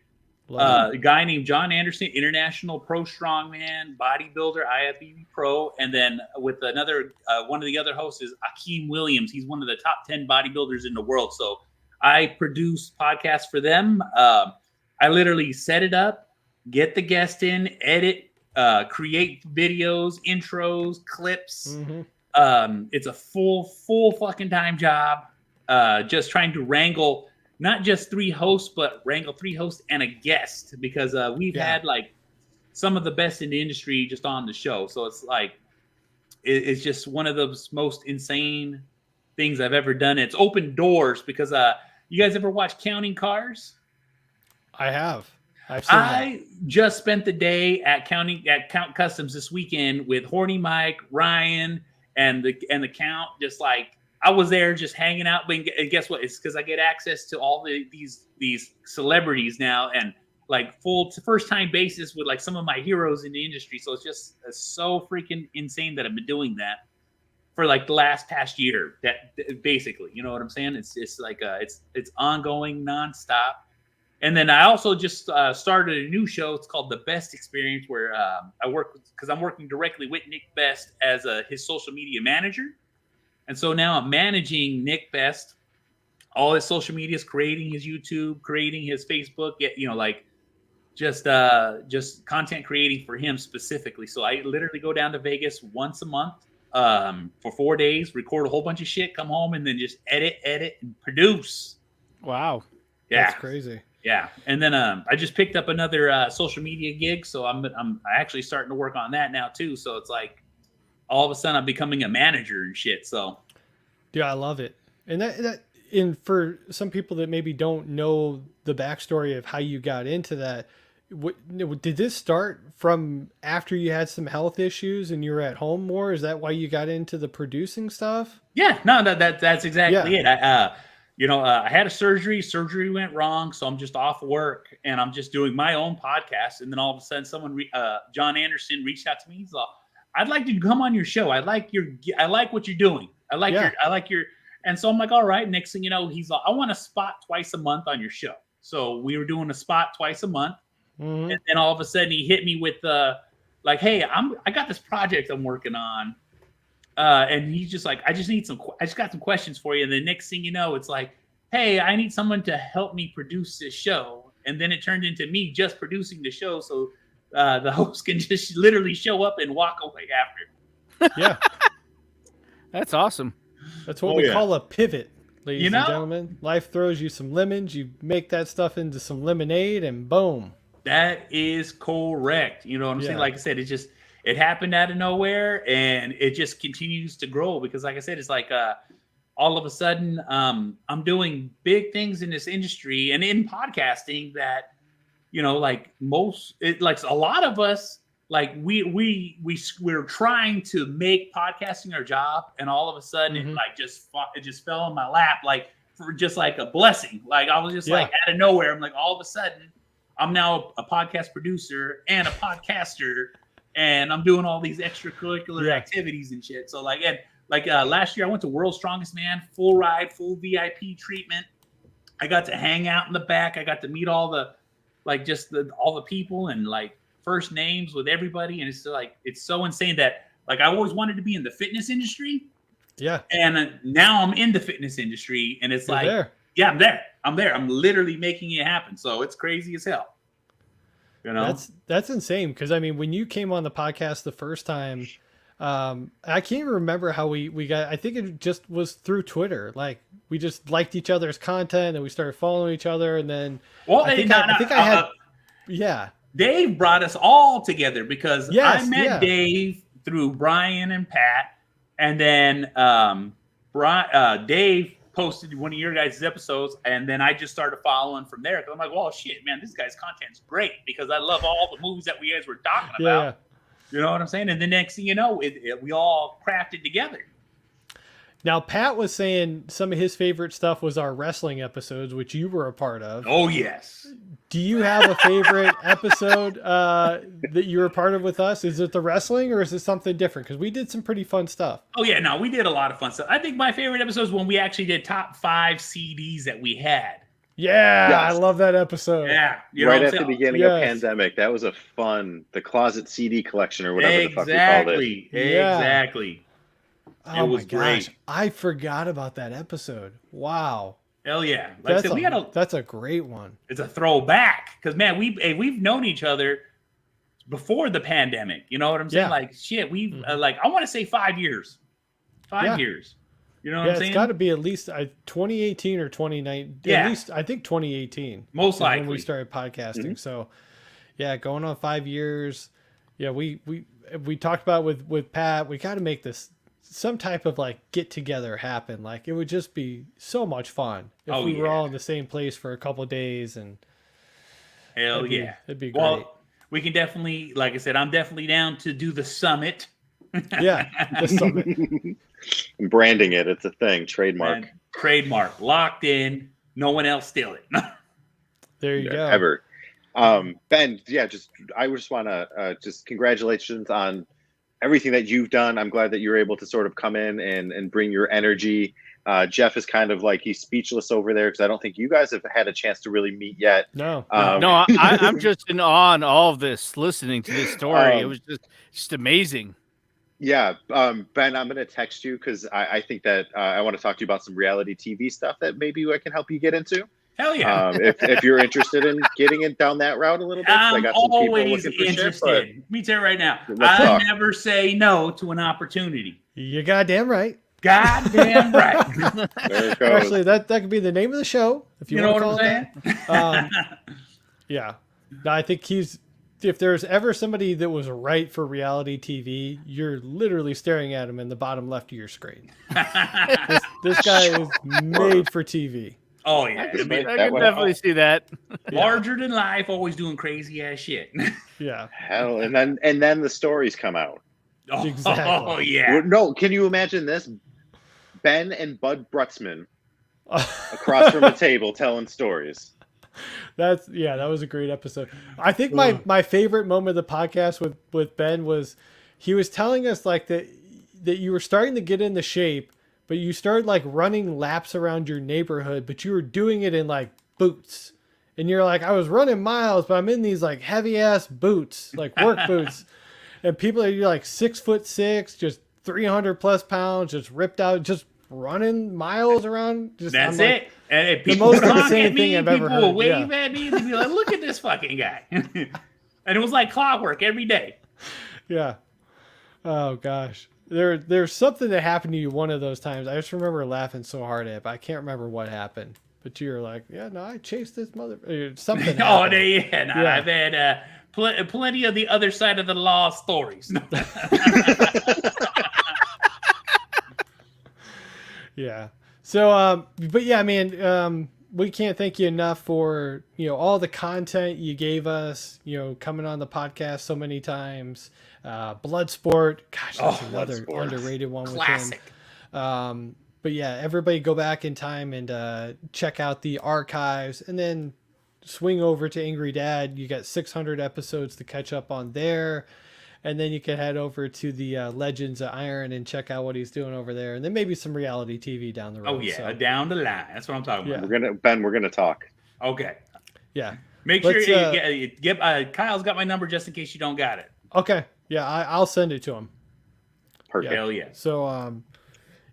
A guy named John Anderson, international pro strongman, bodybuilder, IFBB pro, and then with another one of the other hosts is Akeem Williams. He's one of the top 10 bodybuilders in the world. So I produce podcasts for them. I literally set it up, get the guest in, edit, create videos, intros, clips. It's a full fucking time job. Just trying to wrangle not just 3 hosts, but wrangle 3 hosts and a guest, because we've had like some of the best in the industry just on the show. So it's like, it's just one of the most insane things I've ever done. It's opened doors because you guys ever watch Counting Cars? I have. I've seen I just spent the day at Count Customs this weekend with Horny Mike, Ryan, and the Count. Just like, I was there just hanging out. And guess what? It's because I get access to all these celebrities now, and like first time basis with like some of my heroes in the industry. So it's just so freaking insane that I've been doing that for like the past year. That basically, you know what I'm saying? It's like it's ongoing, nonstop. And then I also just started a new show. It's called The Best Experience, where I work because I'm working directly with Nick Best as his social media manager. And so now I'm managing Nick Best, all his social medias, creating his YouTube, creating his Facebook, like just content creating for him specifically. So I literally go down to Vegas once a month for 4 days, record a whole bunch of shit, come home, and then just edit, and produce. Wow. Yeah. That's crazy. Yeah, and then I just picked up another social media gig, so I'm actually starting to work on that now too. So it's like all of a sudden I'm becoming a manager and shit. So, dude, I love it. And and for some people that maybe don't know the backstory of how you got into that, did this start from after you had some health issues and you were at home more? Is that why you got into the producing stuff? Yeah, no, that's exactly it. I had a surgery. Surgery went wrong, so I'm just off work and I'm just doing my own podcast. And then all of a sudden, John Anderson, reached out to me. He's like, "I'd like to come on your show. I like what you're doing. I like your." And so I'm like, "All right." Next thing you know, he's like, "I want a spot twice a month on your show." So we were doing a spot twice a month, and then all of a sudden he hit me with like, "Hey, I got this project I'm working on." And he's just like, I just got some questions for you. And the next thing you know, it's like, hey, I need someone to help me produce this show. And then it turned into me just producing the show. So the host can just literally show up and walk away after. Yeah. That's awesome. That's what we call a pivot, ladies and know? gentlemen. Life throws you some lemons. You make that stuff into some lemonade and boom. That is correct. You know what I'm saying? Like I said, it happened out of nowhere, and it just continues to grow because, like I said, it's like all of a sudden I'm doing big things in this industry and in podcasting that, like a lot of us, like we're trying to make podcasting our job, and all of a sudden it just fell in my lap, like for just like a blessing. Like I was just like out of nowhere, I'm like, all of a sudden I'm now a podcast producer and a podcaster. And I'm doing all these extracurricular activities and shit. So last year I went to World's Strongest Man, full ride, full VIP treatment. I got to hang out in the back. I got to meet all the people and like first names with everybody. And it's like, it's so insane that like I always wanted to be in the fitness industry. Yeah. And now I'm in the fitness industry, and it's I'm there. I'm literally making it happen. So it's crazy as hell. That's insane, because I mean, when you came on the podcast the first time, I can't even remember how we got. I think it just was through Twitter. Like we just liked each other's content and we started following each other, and then Dave brought us all together because I met Dave through Brian and Pat, and then Dave posted one of your guys' episodes, and then I just started following from there. Because I'm like, well, shit, man, this guy's content's great because I love all the movies that we guys were talking about. Yeah. You know what I'm saying? And the next thing you know, we all crafted together. Now, Pat was saying some of his favorite stuff was our wrestling episodes, which you were a part of. Oh, yes. Do you have a favorite episode that you were a part of with us? Is it the wrestling or is it something different? Because we did some pretty fun stuff. Oh, yeah, no, we did a lot of fun stuff. I think my favorite episode is when we actually did top 5 CDs that we had. Yeah, Yes. I love that episode. Yeah. You know Right what at I'm the saying? beginning Yes. of pandemic, that was the closet CD collection or whatever the fuck we called it. Exactly. Yeah. Exactly. Oh was my gosh, great. I forgot about that episode. Wow, Hell yeah. Like I said, that's a great one. it's a throwback because, man, we've known each other before the pandemic. You know what I'm saying? Yeah. Like, shit, we've like, I want to say 5 years. 5 Yeah. years. You know what Yeah, I'm it's saying? got to be at least 2018 or 2019. Yeah. At least I think 2018. Most is when likely. we started podcasting. Mhm. So, yeah, going on 5 years. Yeah, we talked about with Pat. We got to make this some type of like get together happen. Like it would just be so much fun if Oh, we were yeah. all in the same place for a couple of days and Hell it'd be- yeah. it'd be great. Well, we can definitely, like I said, I'm definitely down to do the summit. Yeah, the summit. And branding it's a thing, trademark. And trademark locked in. No one else steal it. There you go. Ever. Ben, yeah, I just want to just congratulations on everything that you've done. I'm glad that you're able to sort of come in and bring your energy. Jeff is kind of like he's speechless over there because I don't think you guys have had a chance to really meet yet. No. No, I'm just in awe on all of this, listening to this story. It was just amazing. Yeah, Ben, I'm going to text you because I think that I want to talk to you about some reality TV stuff that maybe I can help you get into. Hell yeah. If you're interested in getting it down that route a little bit, 'cause I I'm got some people always looking for interested. shit, but Let me tell you right now, Let's I talk. never say no to an opportunity. You're goddamn right. Goddamn right. there it goes. Actually, that could be the name of the show if you, You know want what to I'm call saying? it that. Yeah. No, I think if there's ever somebody that was right for reality TV, you're literally staring at him in the bottom left of your screen. This guy is made for TV. Oh yeah. I I mean, I that can way. definitely see that. larger than life, always doing crazy ass shit. Yeah. Hell, and then the stories come out. Oh, Exactly. oh yeah. No, can you imagine this? Ben and Bud Brutzman across from a table telling stories. That was a great episode. I think my favorite moment of the podcast with Ben was he was telling us like that you were starting to get into shape, but you started like running laps around your neighborhood, but you were doing it in like boots. And you're like, I was running miles, but I'm in these like heavy ass boots, like work boots. And people you're like 6'6", just 300 plus pounds, just ripped out, just running miles around. Just That's I'm like, it. And if people most would honk insane at me, thing I've people ever would heard, wave at me, they'd be like, look at this fucking guy. And it was like clockwork every day. Yeah. Oh gosh. There's something that happened to you one of those times. I just remember laughing so hard at it, but I can't remember what happened. But you were like, yeah, no, I chased this mother. Something. Oh, happened. Yeah. I've had plenty of the other side of the law stories. Yeah. So, but yeah, man, we can't thank you enough for, all the content you gave us, coming on the podcast so many times. Bloodsport, gosh, that's another Bloodsport. underrated one Classic. with him. But yeah, everybody go back in time and check out the archives and then swing over to Angry Dad. You got 600 episodes to catch up on there. And then you can head over to the Legends of Iron and check out what he's doing over there. And then maybe some reality TV down the road. Oh yeah, So, down the line. That's what I'm talking Yeah. about. We're gonna talk. Okay. yeah. Make sure Let's, you get Kyle's got my number just in case you don't got it. Okay. Yeah, I'll send it to him. Perfect. Hell yeah. So,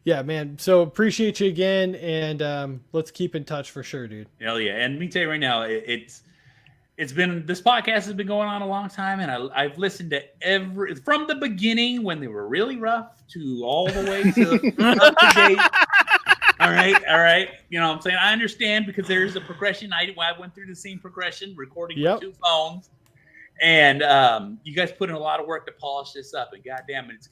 yeah, man. So appreciate you again. And let's keep in touch for sure, dude. Hell yeah. And let me tell you right now, it's been, this podcast has been going on a long time, and I've listened to from the beginning when they were really rough to all the way to up to date. All right. You know what I'm saying? I understand because there's a progression. I went through the same progression, recording Yep. with 2 phones. And you guys put in a lot of work to polish this up, and goddamn it,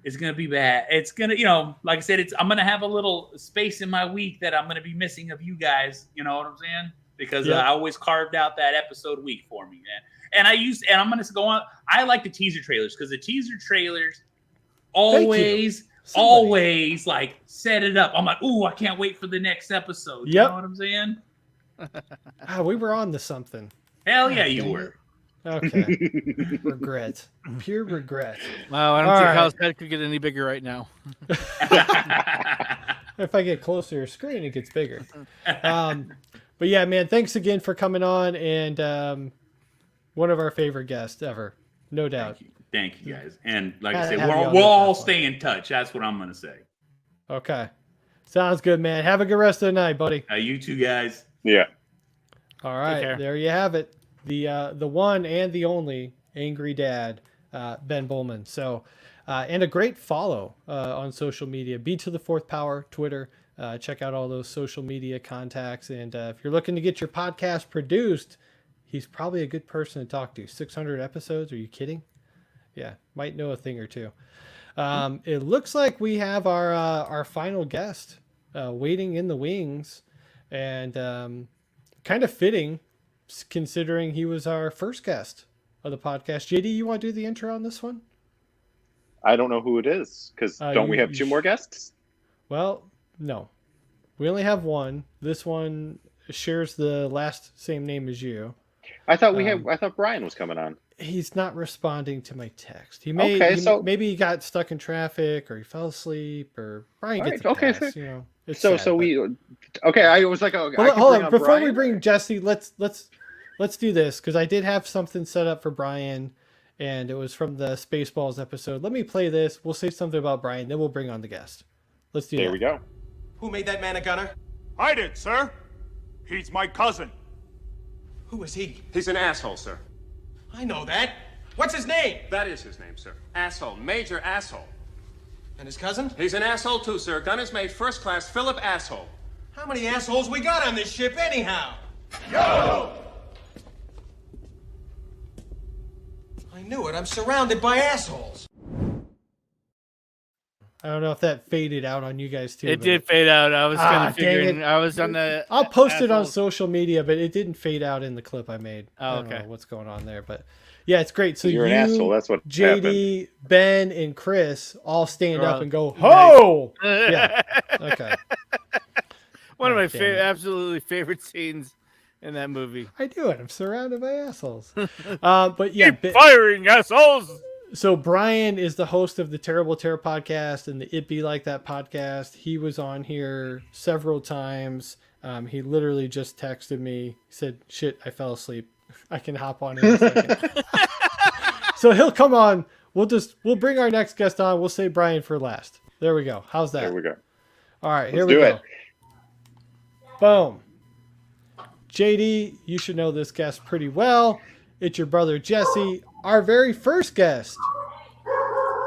It's gonna be bad. It's gonna, you know, like I said, I'm gonna have a little space in my week that I'm gonna be missing of you guys. You know what I'm saying? Because I always carved out that episode week for me, man. And I'm gonna go on. I like the teaser trailers because the teaser trailers always like set it up. I'm like, ooh, I can't wait for the next episode. You know what I'm saying? We were on to something. Hell yeah, you were. Okay. Regret. Pure regret. Wow, I don't think Kyle's head could get any bigger right now. If I get closer to your screen, it gets bigger. But yeah, man, thanks again for coming on, and one of our favorite guests ever, no doubt. Thank you guys. And like I Have said, you on we'll the all platform. stay in touch. That's what I'm gonna say. Okay. Sounds good, man. Have a good rest of the night, buddy. You two guys. Yeah. All right, care. there you have it. The one and the only Angry Dad, Ben Bowman. So, and a great follow on social media. B to the Fourth Power, Twitter. Check out all those social media contacts. And if you're looking to get your podcast produced, he's probably a good person to talk to. 600 episodes? Are you kidding? Yeah, might know a thing or two. It looks like we have our final guest waiting in the wings, and kind of fitting considering he was our first guest of the podcast. JD, you want to do the intro on this one? I don't know who it is because don't we have two more guests? Well, no. We only have one. This one shares the last same name as you. I thought I thought Brian was coming on. He's not responding to my text. Maybe he got stuck in traffic, or he fell asleep, or Brian gets a pass, you know. It's sad, I was like, hold on. Before we bring Jesse, let's do this, because I did have something set up for Brian, and it was from the Spaceballs episode. Let me play this. We'll say something about Brian, then we'll bring on the guest. Let's do that. There we go. Who made that man a gunner? I did, sir. He's my cousin. Who is he? He's an asshole, sir. I know that. What's his name? That is his name, sir. Asshole. Major asshole. And his cousin? He's an asshole too, sir. Gun is made first class Philip Asshole. How many assholes we got on this ship anyhow? Yo! I knew it. I'm surrounded by assholes. I don't know if that faded out on you guys too. It did fade out. I was kind of dang figuring. it. I was on the. I'll post it on assholes. social media, but it didn't fade out in the clip I made. Oh, I don't okay. know what's going on there, but yeah, it's great. So You're an asshole. That's what JD, happened. Ben, and Chris all stand They're up all and go, "Ho!" Yeah. Okay. One of my damn it. absolutely favorite scenes in that movie. I do it. I'm surrounded by assholes. But yeah, Keep firing, assholes! so Brian is the host of the Terrible Terror podcast and the It Be Like That podcast. He was on here several times. He literally just texted me, said, "Shit, I fell asleep. I can hop on in a second." So he'll come on. We'll bring our next guest on. We'll say Brian for last. There we go. How's that? There we go. All right, here Let's we do go. it. Boom. JD, you should know this guest pretty well. It's your brother Jesse, our very first guest.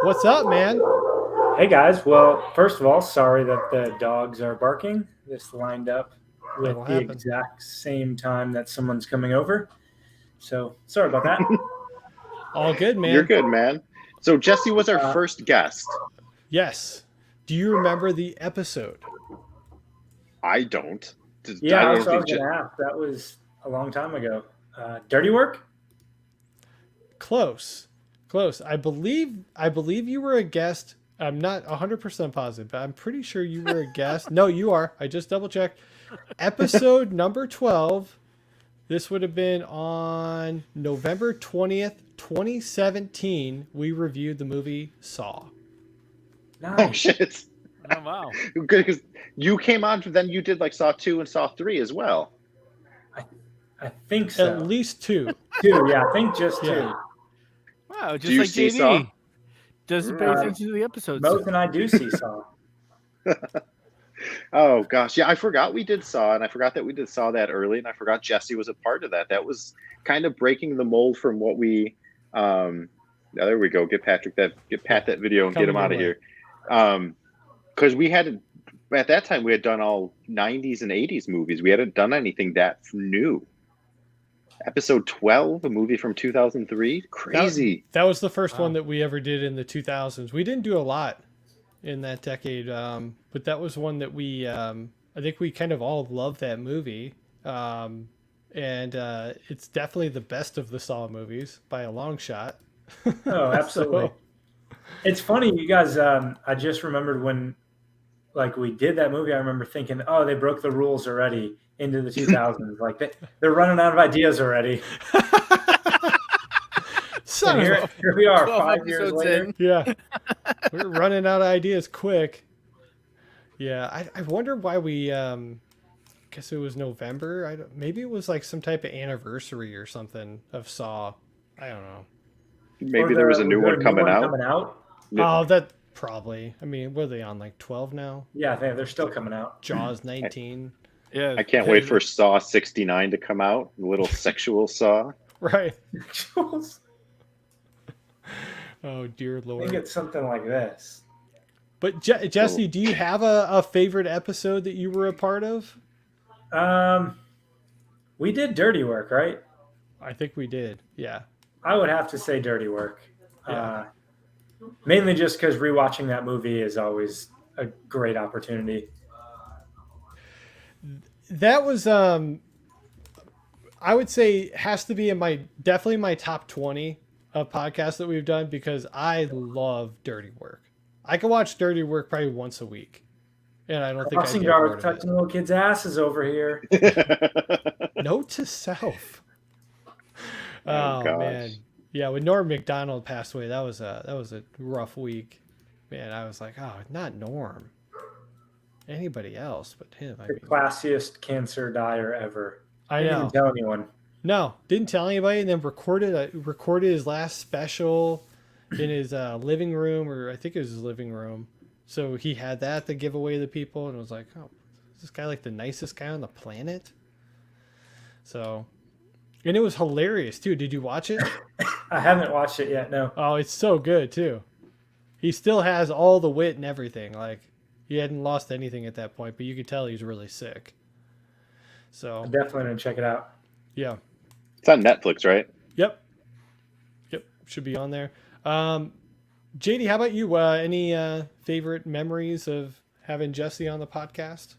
What's up, man? Hey guys, well, first of all, sorry that the dogs are barking. This lined up with That'll the happen. exact same time that someone's coming over. So sorry about that. All good, man. You're good, man. So Jesse was our first guest. Yes. Do you remember the episode? I don't. Yeah, I that's what I was think going to ask. That was a long time ago. Dirty Work? Close. I believe you were a guest. I'm not 100% positive, but I'm pretty sure you were a guest. No, you are. I just double checked. Episode number 12. This would have been on November 20th, 2017. We reviewed the movie Saw. Nice. Oh shit! Oh wow! Good, because you came on. Then you did like Saw 2 and Saw 3 as well. I think so. At least 2. Two, yeah, I think just two. Yeah. Wow, just Do you like see JD. Saw? Doesn't pay attention to the episodes. Both and I do see Saw. Oh gosh, yeah, I forgot we did Saw, and I forgot that we did Saw that early, and I forgot Jesse was a part of that. That was kind of breaking the mold from what we. There we go. Get Pat that video and get him out of here. Because we had at that time we had done all 90s and 80s movies. We hadn't done anything that new. Episode 12, a movie from 2003. Crazy. That was the first Wow. one that we ever did in the 2000s. We didn't do a lot in that decade, but that was one that I think we kind of all loved that movie. And it's definitely the best of the Saw movies by a long shot. Oh, absolutely. It's funny, you guys. I just remembered when, like, we did that movie. I remember thinking, "Oh, they broke the rules already into the 2000s. Like they're running out of ideas already." Son And of here, a- here we are, 12 5 years episodes later. in. Yeah. We're running out of ideas quick. Yeah, I wonder why we guess it was November. Maybe it was like some type of anniversary or something of Saw. I don't know. Maybe there was a new one coming out. Oh, that probably. I mean, what are they on, like 12 now? Yeah, they're still coming out. Jaws 19. Yeah. I can't wait for Saw 69 to come out. A little sexual Saw. Right. I Oh, dear think Lord. it's something like this. But Jesse, do you have a favorite episode that you were a part of? We did Dirty Work, right? I think we did. Yeah. I would have to say Dirty Work. Yeah. Mainly just because rewatching that movie is always a great opportunity. That was I would say has to be in definitely my top 20 of podcasts that we've done because I love Dirty Work. I can watch Dirty Work probably once a week. And I don't think I'd Crossing get guards bored of touching little kids' asses over here. it. Note to self. Oh, Oh, gosh. man. Yeah, when Norm McDonald passed away, that was a rough week. Man, I was like, oh, not Norm. Anybody else but him. I The mean, classiest cancer dyer ever. I Didn't know. even tell anyone. No, didn't tell anybody, and then recorded his last special in his living room, or I think it was his living room. So he had that to give away to people, and it was like, oh, is this guy like the nicest guy on the planet? So, and it was hilarious too. Did you watch it? I haven't watched it yet. No. Oh, it's so good too. He still has all the wit and everything. Like he hadn't lost anything at that point, but you could tell he's really sick. So I'm definitely gonna check it out. yeah. It's on Netflix, right? Yep. Should be on there. JD, how about you? Any favorite memories of having Jesse on the podcast?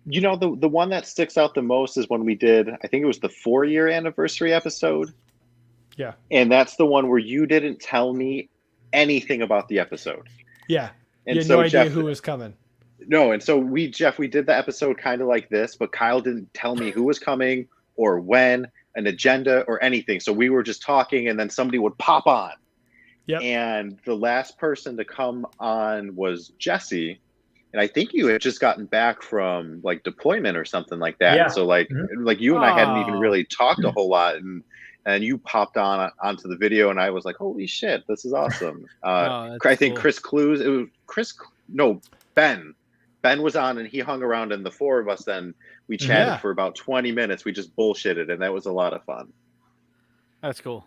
You know, the one that sticks out the most is when we did, I think it was the 4-year anniversary episode. Yeah. And that's the one where you didn't tell me anything about the episode. Yeah. And You had so no idea Jeff, who was coming. no, and so we did the episode kind of like this, but Kyle didn't tell me who was coming or when, an agenda or anything. So we were just talking and then somebody would pop on. Yep. And the last person to come on was Jesse. And I think you had just gotten back from like deployment or something like that. Yeah. So like you and I hadn't even Aw. really talked a whole lot, and you popped onto the video, and I was like, "Holy shit, this is awesome!" Oh, that's I think cool. Chris Clues. It was Ben. Ben was on, and he hung around, and the four of us then we chatted Yeah. for about 20 minutes. We just bullshitted, and that was a lot of fun. That's cool.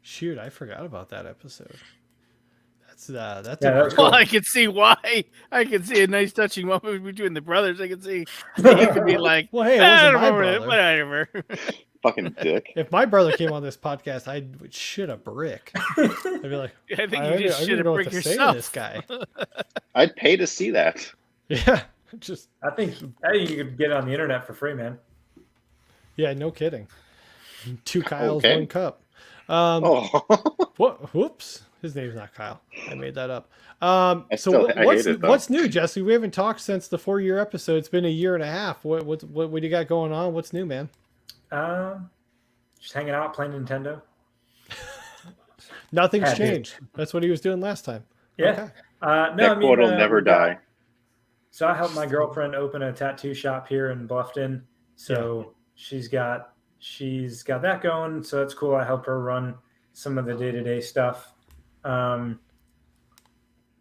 Shoot, I forgot about that episode. That's Yeah, a that's great- cool. Well, I can see why. I can see a nice touching moment between the brothers. I can see he could be like, Well, hey, it "Ah, wasn't my whatever, brother. whatever." Fucking dick. If my brother came on this podcast, I would shit a brick. I'd be like, I think I you just don't should even know have what brick to say to yourself. this guy. I'd pay to see that. Yeah, just I think you could get it on the internet for free, man. yeah, no kidding. 2 Kyles, Okay. 1 cup. Oh, What? Whoops, his name's not Kyle. I made that up. I So hate it, though. what's new, Jesse? We haven't talked since the 4-year episode. It's been a year and a half. What do you got going on? What's new, man? Just hanging out, playing Nintendo. Nothing's Yeah, dude. changed. That's what he was doing last time. Yeah. Okay. No, that quote will never we got- die. So I helped my girlfriend open a tattoo shop here in Bluffton. So she's got that going. So that's cool. I help her run some of the day-to-day stuff. And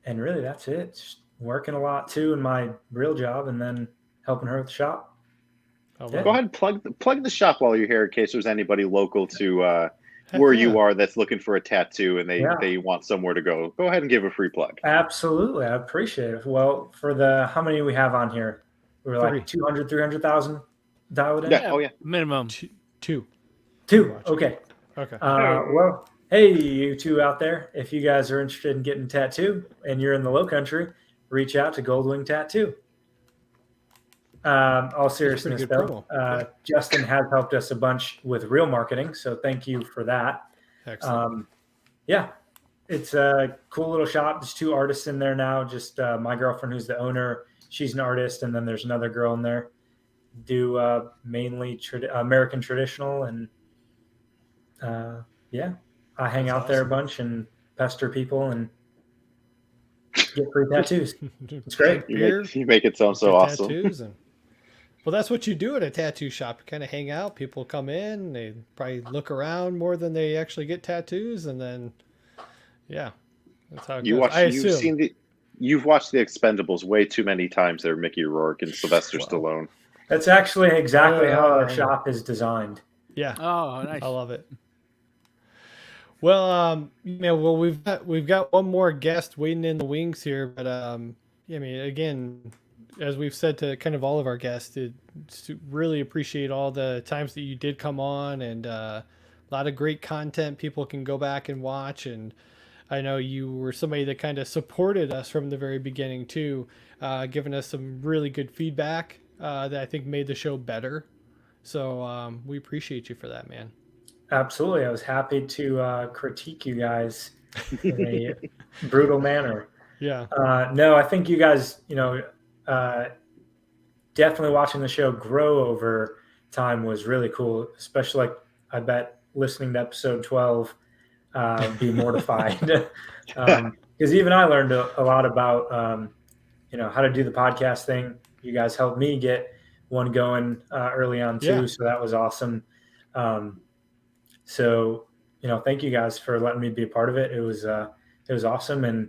really that's it. Just working a lot too in my real job and then helping her with the shop. All Yeah. right. Go ahead and plug the shop while you're here in case there's anybody local to Heck where yeah. you are that's looking for a tattoo and Yeah. they want somewhere to go. Go ahead and give a free plug. Absolutely. I appreciate it. Well, for how many we have on here? We were like 200, 300,000 dialed in. Yeah. Oh yeah. Minimum. Two. 2. Okay. Okay. Well, hey, you two out there, if you guys are interested in getting tattoo and you're in the Low Country, reach out to Goldwing Tattoo. All seriousness, good though, promo. Justin has helped us a bunch with real marketing, so thank you for that. Excellent. Yeah, it's a cool little shop. There's 2 artists in there now. Just my girlfriend, who's the owner, she's an artist, and then there's another girl in there. Do mainly American traditional, and yeah, I hang out there a bunch and pester people and get free tattoos. It's great. You make it sound so awesome. Tattoos and, well, that's what you do at a tattoo shop. You kind of hang out. People come in. They probably look around more than they actually get tattoos, and then, yeah, that's how it goes. You've watched The Expendables way too many times there, Mickey Rourke and Sylvester Stallone. That's actually exactly how our shop is designed. Yeah. Oh, nice. I love it. Well, we've got one more guest waiting in the wings here, but I mean, again, as we've said to kind of all of our guests, really appreciate all the times that you did come on, and a lot of great content people can go back and watch. And I know you were somebody that kind of supported us from the very beginning too, giving us some really good feedback that I think made the show better. So we appreciate you for that, man. Absolutely. I was happy to critique you guys in a brutal manner. Yeah. No, I think you guys, definitely watching the show grow over time was really cool, especially like I bet listening to episode 12, be mortified. Because even I learned a lot about, how to do the podcast thing. You guys helped me get one going early on too. Yeah. So that was awesome. So, thank you guys for letting me be a part of it. It was awesome, and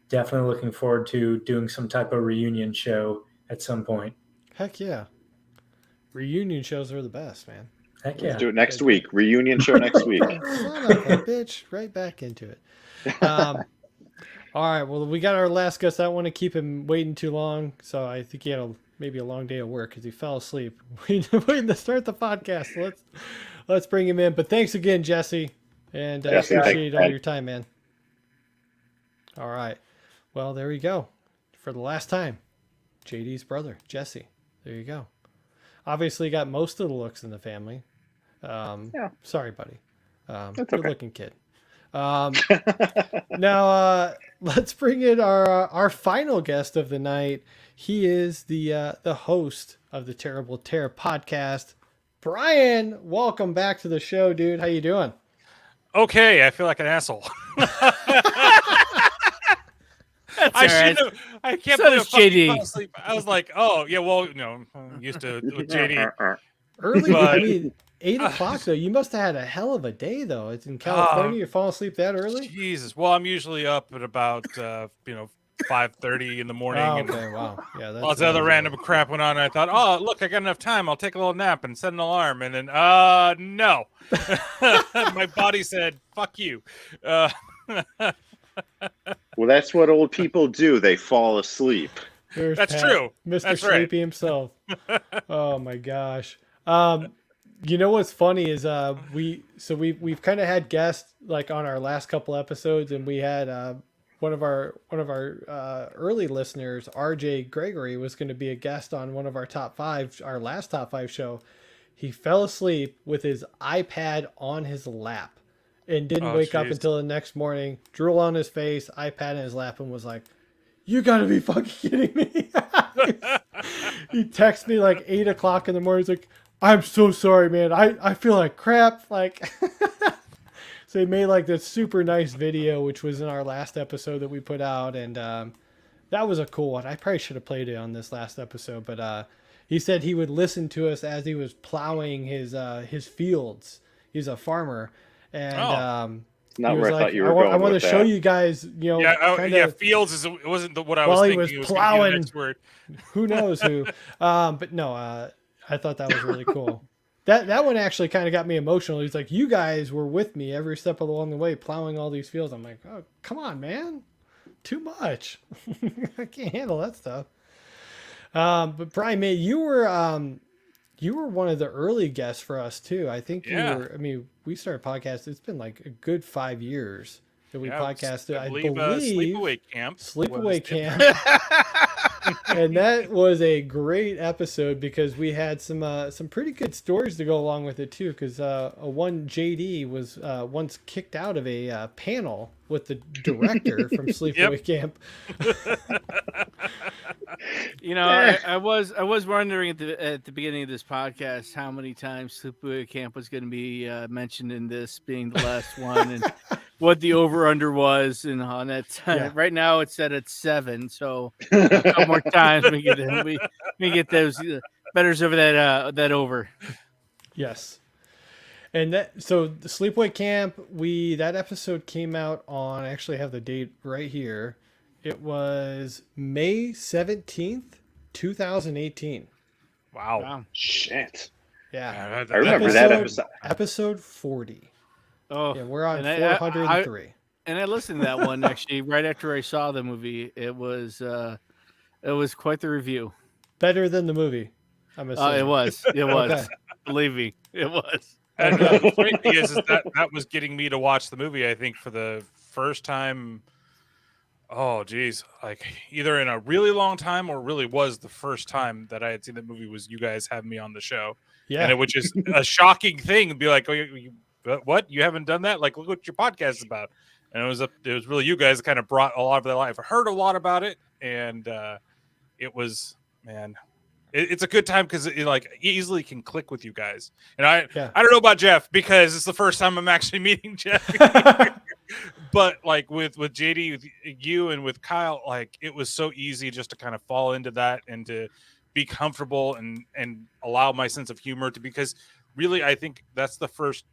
definitely looking forward to doing some type of reunion show at some point. Heck yeah. Reunion shows are the best, man. Heck yeah. Let's do it next week. Reunion show next week. Son of a bitch, right back into it. All right. Well, we got our last guest. I don't want to keep him waiting too long. So I think he had maybe a long day of work because he fell asleep waiting to start the podcast. So let's bring him in. But thanks again, Jesse. And I appreciate all your time, man. All right. Well, there you go. For the last time, JD's brother, Jesse. There you go. Obviously got most of the looks in the family. Sorry, buddy. Good looking kid. Now let's bring in our final guest of the night. He is the host of the Terrible Tear podcast. Brian, welcome back to the show, dude. How you doing? Okay, I feel like an asshole. I can't believe JD. I was like, oh yeah, well, I'm used to with JD. Early, I mean, 8 o'clock though. You must have had a hell of a day though. It's in California. You're falling asleep that early? Jesus. Well, I'm usually up at about 5:30 in the morning. Oh, okay, wow. Yeah, that's all this other random crap went on, and I thought, oh, look, I got enough time. I'll take a little nap and set an alarm. And then, no. My body said, fuck you. Well, that's what old people do. They fall asleep. That's true. Mr. That's Sleepy right. himself. Oh my gosh. You know what's funny is we've kind of had guests like on our last couple episodes, and we had one of our early listeners, RJ Gregory, was going to be a guest on one of our our last top 5 show. He fell asleep with his iPad on his lap and didn't wake up until the next morning, drool on his face, iPad in his lap, and was like, you gotta be fucking kidding me. He texted me like 8 o'clock in the morning. He's like, I'm so sorry, man. I feel like crap. Like, so he made like this super nice video, which was in our last episode that we put out. And that was a cool one. I probably should have played it on this last episode, but he said he would listen to us as he was plowing his fields. He's a farmer. And not where I thought you were going. I want to with show that. you guys, fields wasn't what I while was he thinking. was It plowing. the next word. Who knows who? But no, I thought that was really cool. That one actually kind of got me emotional. He's like, you guys were with me every step along the way, plowing all these fields. I'm like, oh, come on, man, too much. I can't handle that stuff. But Brian, man, you you were one of the early guests for us too. I think Yeah. you were. I mean, we started podcast. It's been like a good 5 years that we Yeah, podcasted. I believe Sleepaway Camp. Sleepaway Camp. And that was a great episode because we had some pretty good stories to go along with it too. Because one JD was once kicked out of a panel with the director from Sleepaway Camp. You know, I was wondering at the beginning of this podcast how many times Sleepaway Camp was going to be mentioned in this being the last one, and what the over under was, and on that time. Yeah. Right now it's set at 7, so a couple more times we get those betters over that over. Yes. And so the Sleepaway Camp, that episode came out on, I actually have the date right here. It was May 17th, 2018. Wow. Shit. Yeah. I remember that episode. Episode 40. Oh, Yeah, we're on and 403. And I listened to that one actually right after I saw the movie. It was quite the review. Better than the movie, I'm assuming. It was. Okay. Believe me, it was. And the funny thing is that was getting me to watch the movie, I think, for the first time. Oh, geez. Like either in a really long time or really was the first time that I had seen the movie was you guys having me on the show. Yeah. And which is a shocking thing to be like, oh, what? You haven't done that? Like, look what your podcast is about. And it was really you guys that kind of brought a lot of their life. I heard a lot about it. And it was, man, it's a good time because it like easily can click with you guys. And I don't know about Jeff because it's the first time I'm actually meeting Jeff. But like with JD, with you and with Kyle, like it was so easy just to kind of fall into that and to be comfortable and allow my sense of humor to, because really I think that's the first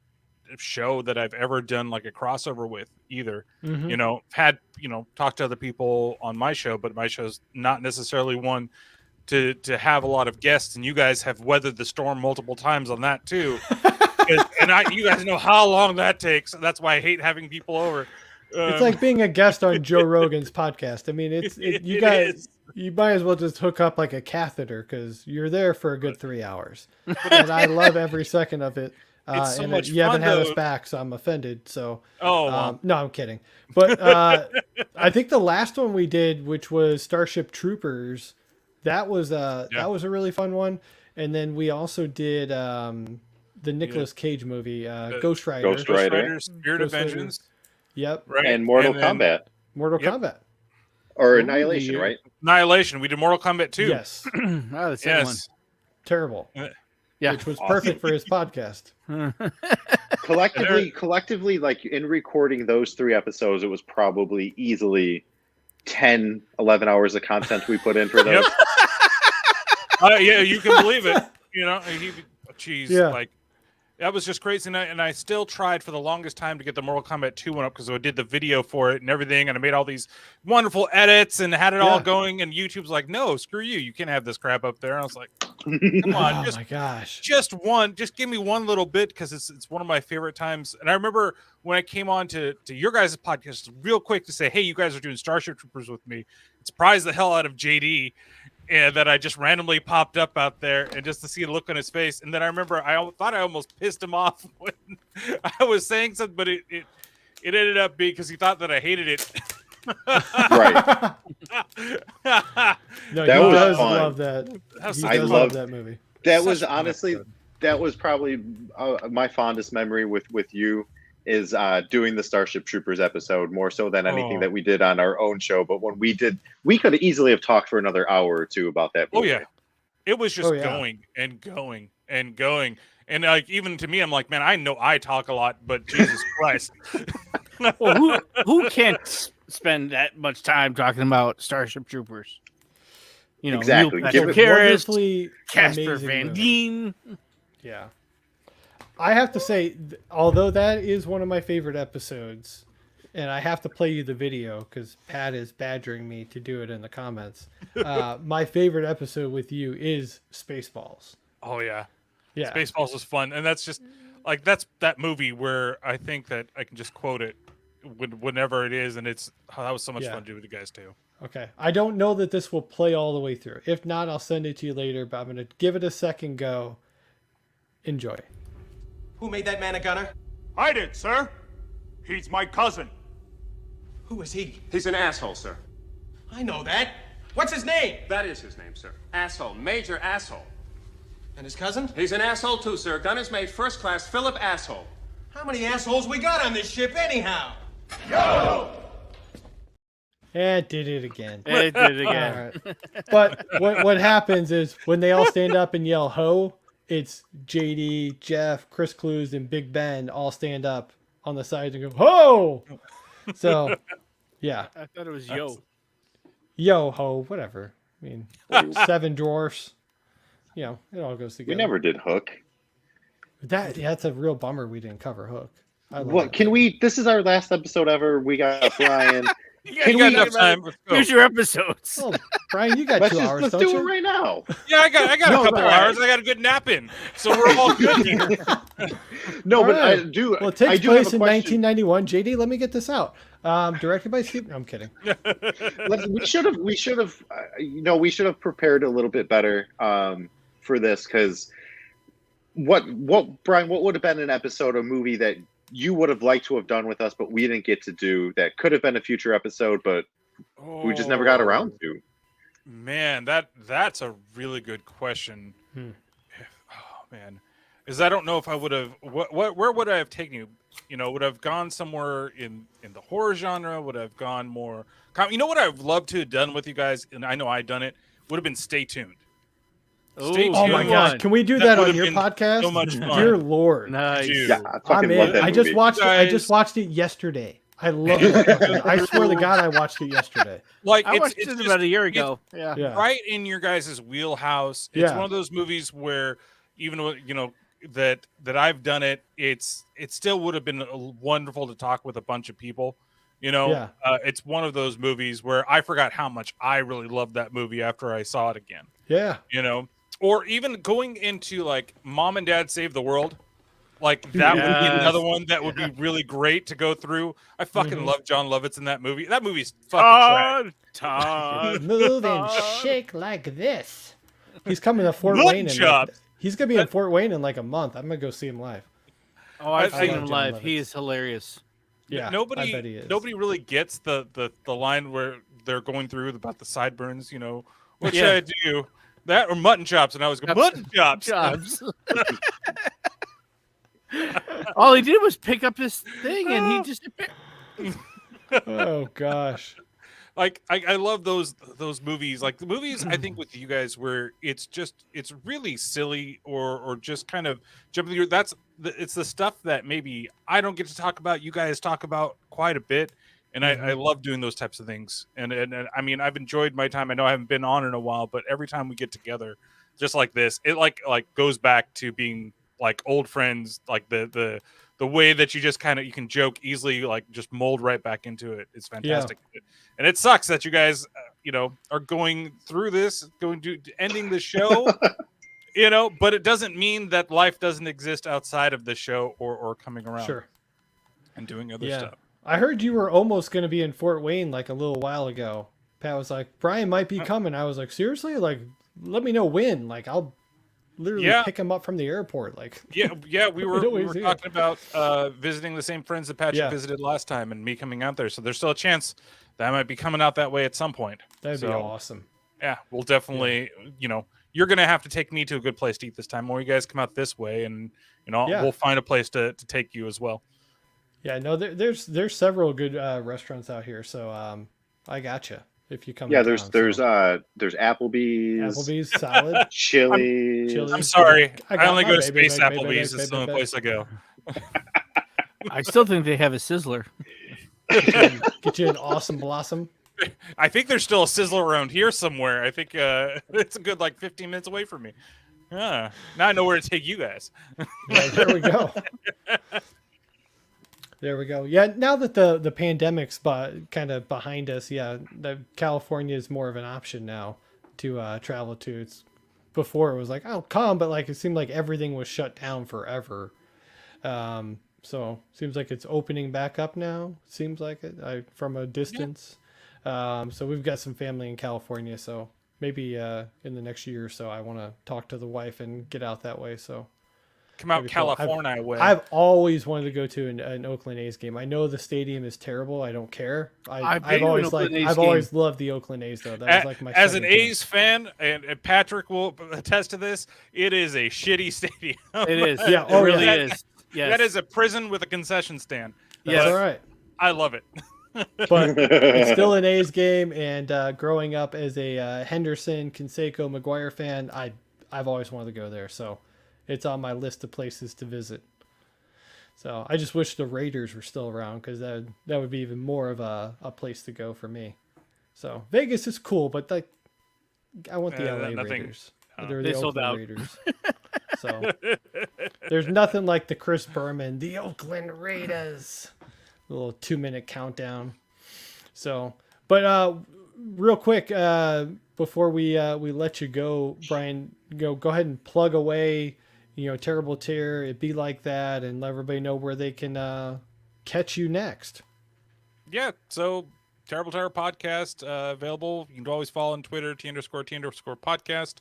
show that I've ever done like a crossover with either. Mhm. You know, had, you know, talked to other people on my show, but my show's not necessarily one to have a lot of guests, and you guys have weathered the storm multiple times on that too. And you guys know how long that takes. That's why I hate having people over. It's like being a guest on Joe Rogan's podcast. I mean, you guys, you might as well just hook up like a catheter because you're there for a good 3 hours. And I love every second of it. It's so and much you haven't fun, had us though. back, so I'm offended. So, well. no, I'm kidding. But I think the last one we did, which was Starship Troopers, that was a really fun one. And then we also did the Nicolas Cage movie, Ghost Rider. Ghost Rider. Spirit of Vengeance. Yep. Right. And Mortal then- Kombat. Mortal Kombat. Or Annihilation, right? Annihilation. We did Mortal Kombat 2. Yes. Oh, the same one. Terrible. Yeah. Which was perfect for his podcast. Collectively, like in recording those 3 episodes, it was probably easily 10, 11 hours of content we put in for those. Yeah, you can believe it. You know, Yeah. like that was just crazy. And I still tried for the longest time to get the Mortal Kombat 2 one up because I did the video for it and everything, and I made all these wonderful edits and had it all going. And YouTube's like, no, screw you, you can't have this crap up there. And I was like, come on, Oh my gosh. just give me one little bit because it's one of my favorite times. And I remember when I came on to your guys' podcast real quick to say, hey, you guys are doing Starship Troopers with me. It surprised the hell out of JD. And that I just randomly popped up out there, and just to see the look on his face. And then I remember I thought I almost pissed him off when I was saying something, but it ended up being because he thought that I hated it. Right. No, That he was does fun. love that. That's He such I does love love that movie. That Such was a fun honestly, episode. that was probably my fondest memory with you is doing the Starship Troopers episode more so than anything Oh. that we did on our own show. But when we did, we could easily have talked for another hour or two about that Oh movie. yeah, it was just Oh, yeah. going and going and going, and like even to me, I'm like, man, I know I talk a lot, but Jesus Christ. Well, who can't spend that much time talking about Starship Troopers? You know, Exactly. Neil Give it- Patrick Harris, Wonderfully Casper amazing Van movie. Dien. Yeah. I have to say, although that is one of my favorite episodes, and I have to play you the video because Pat is badgering me to do it in the comments. My favorite episode with you is Spaceballs. Oh yeah. Yeah. Spaceballs was fun, and that's just like that's that movie where I think that I can just quote it whenever it is, and it's that was so much Yeah. fun to do with you guys too. Okay. I don't know that this will play all the way through. If not, I'll send it to you later, but I'm going to give it a second go. Enjoy. Who made that man a gunner? I did, sir. He's my cousin. Who is he? He's an asshole, sir. I know that. What's his name? That is his name, sir. Asshole. Major asshole. And his cousin? He's an asshole too, sir. Gunner's mate first class Philip Asshole. How many assholes we got on this ship anyhow? It did it again. It did it again. All right. But what happens is when they all stand up and yell "ho," it's JD, Jeff, Chris Clues, and Big Ben all stand up on the sides and go "ho." So, yeah, I thought it was yo. yo ho, whatever. I mean, Seven Dwarfs. You know, it all goes together. We never did Hook. That's a real bummer. We didn't cover Hook. I love What it. can we? This is our last episode ever. We got Brian. You Can got we- enough time. Let's go. Here's your episodes. Oh, Brian, you got Let's 2 hours, let's don't do you? it right now. Yeah, I got No, a couple no, hours. I got a good nap in, so we're all good here. No, All but I right. do. Well, it I takes do have place a in question. 1991. JD, let me get this out. Directed by Steve. I'm kidding. We should have. We should have prepared a little bit better for this because what Brian? What would have been an episode, a movie that you would have liked to have done with us, but we didn't get to do? That could have been a future episode, but we just never got around to. Man, that's a really good question. Hmm. Oh man, is I don't know if I would have where would I have taken you? You know, would I have gone somewhere in the horror genre? Would I have gone more? You know what I've loved to have done with you guys, and I know I've done it. Would have been Stay Tuned. Stay Oh my tuned. God! Can we do That that would on have your been podcast? so much fun. Dear Lord, Nice. Dude. Yeah, I I'm fucking in. love that I just movie. watched it. I Guys- just watched it yesterday. I love it. I swear to God, I watched it yesterday. Like I it's watched it's it just- about a year ago. Yeah. Yeah. right in your guys' wheelhouse. It's Yeah. one of those movies where even though, you know, that I've done it, it still would have been wonderful to talk with a bunch of people. You know, Yeah. It's one of those movies where I forgot how much I really loved that movie after I saw it again. Yeah. You know, or even going into like Mom and Dad Save the World. Like that would be Yes. another one that would be really great to go through. I fucking love John Lovitz in that movie. That movie's fucking trash. Todd. Move and shake like this. He's coming to Fort Mutton Wayne. chops. He's gonna be in Fort Wayne in like a month. I'm gonna go see him live. Oh, I've I seen love him John live. Lovitz. He is hilarious. Yeah, I bet nobody he is. really gets the line where they're going through about the sideburns. You know, what Yeah. should I do? That or mutton chops? And I was going mutton chops. Jobs. All he did was pick up his thing, and he just. Oh gosh. Like I love those movies. Like the movies I think with you guys where it's really silly or just kind of jumping through. It's the stuff that maybe I don't get to talk about. You guys talk about quite a bit. And I love doing those types of things. And I mean, I've enjoyed my time. I know I haven't been on in a while, but every time we get together, just like this, it like goes back to being like old friends. Like the way that you just kind of you can joke easily, like just mold right back into it. It's fantastic. And it sucks that you guys, are going through this, going to ending the show. But it doesn't mean that life doesn't exist outside of the show or coming around Sure. and doing other Yeah. stuff. I heard you were almost going to be in Fort Wayne like a little while ago. Pat was like, Brian might be coming. I was like, seriously? Like, let me know when. Like, I'll literally Yeah. pick him up from the airport. Like, Yeah, we know were he's here. talking about visiting the same friends that Patrick Yeah. visited last time and me coming out there. So there's still a chance that I might be coming out that way at some point. that'd be So, awesome. Yeah, we'll definitely, you're going to have to take me to a good place to eat this time, or you guys come out this way and, Yeah. we'll find a place to take you as well. Yeah, no, there's several good restaurants out here. So I gotcha. If you come. Yeah, in there's town, there's so. Applebee's, Applebee's solid. Chili's. Chili's. I'm sorry. I I got only my go to baby, Space baby, Applebee's. baby, It's the only baby. place I go. I still think they have a sizzler. Get you an awesome blossom. I think there's still a Sizzler around here somewhere. I think it's a good 15 minutes away from me. Yeah. Now I know where to take you guys. Yeah, there we go. There we go. Yeah, now that the pandemic's kind of behind us, yeah, California is more of an option now to travel to. It's before it was like, oh, come, but it seemed like everything was shut down forever. So seems like it's opening back up now. Seems like it from a distance. So we've got some family in California, so maybe in the next year or so I want to talk to the wife and get out that way. So Come out That'd be cool. California way. I've always wanted to go to an Oakland A's game. I know the stadium is terrible. I don't care. I've been I've to an always Oakland liked. A's I've game. always loved the Oakland A's though. That was like my As an second team. A's fan, and Patrick will attest to this, it is a shitty stadium. It is. Yeah, It oh, really yeah. is. Yes. That is a prison with a concession stand. That's Yes. all right. I love it. But it's still an A's game. And growing up as a Henderson, Canseco, McGuire fan, I've always wanted to go there. So it's on my list of places to visit. So I just wish the Raiders were still around because that would be even more of a place to go for me. So Vegas is cool, but like I want the LA nothing- Raiders. oh. They're They the sold Oakland out. Raiders. So there's nothing like the Chris Berman, the Oakland Raiders. A little 2-minute countdown. So, but real quick, before we let you go, Brian, go ahead and plug away. Terrible Tear, It Be Like That, and let everybody know where they can catch you next. Yeah, so Terrible Terror Podcast available. You can always follow on Twitter, T_T_podcast.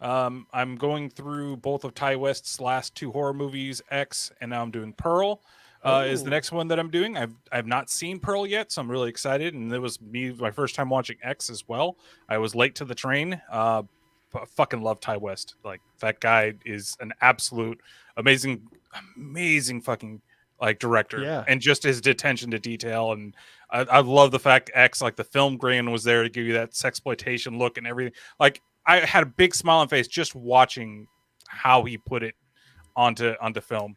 I'm going through both of Ty West's last 2 horror movies, X, and now I'm doing Pearl. Is the next one that I'm doing. I've not seen Pearl yet, so I'm really excited. And it was my first time watching X as well. I was late to the train. Fucking love Ty West. Like, that guy is an absolute amazing fucking like director. Yeah. And just his attention to detail. And I love the fact X, like the film grain was there to give you that sexploitation look and everything. Like, I had a big smile on my face just watching how he put it onto film.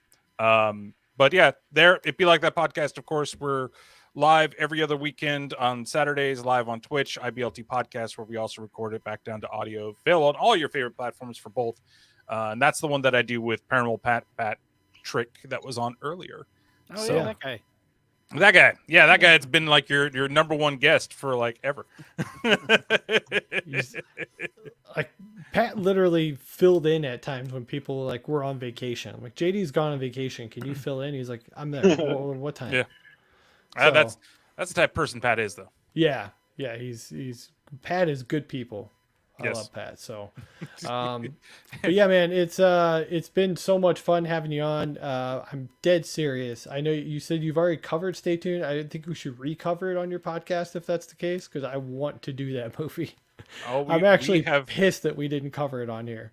But yeah, It Be Like That podcast. Of course, we're live every other weekend on Saturdays, live on Twitch, IBLT podcast, where we also record it back down to audio, available on all your favorite platforms for both. And that's the one that I do with Paranormal Pat Trick that was on earlier. Oh So- yeah, that guy. That guy, yeah, that guy has been like your number one guest for like ever. Like Pat literally filled in at times when people like were on vacation. I'm like, JD's gone on vacation. Can you fill in? He's like, I'm there. What time? Yeah. So- That's the type of person Pat is, though. Yeah. He's Pat is good people. I Yes. love Pat. So, but yeah, man, it's been so much fun having you on. I'm dead serious. I know you said you've already covered Stay Tuned. I think we should recover it on your podcast if that's the case, because I want to do that movie. Oh, I'm actually pissed that we didn't cover it on here.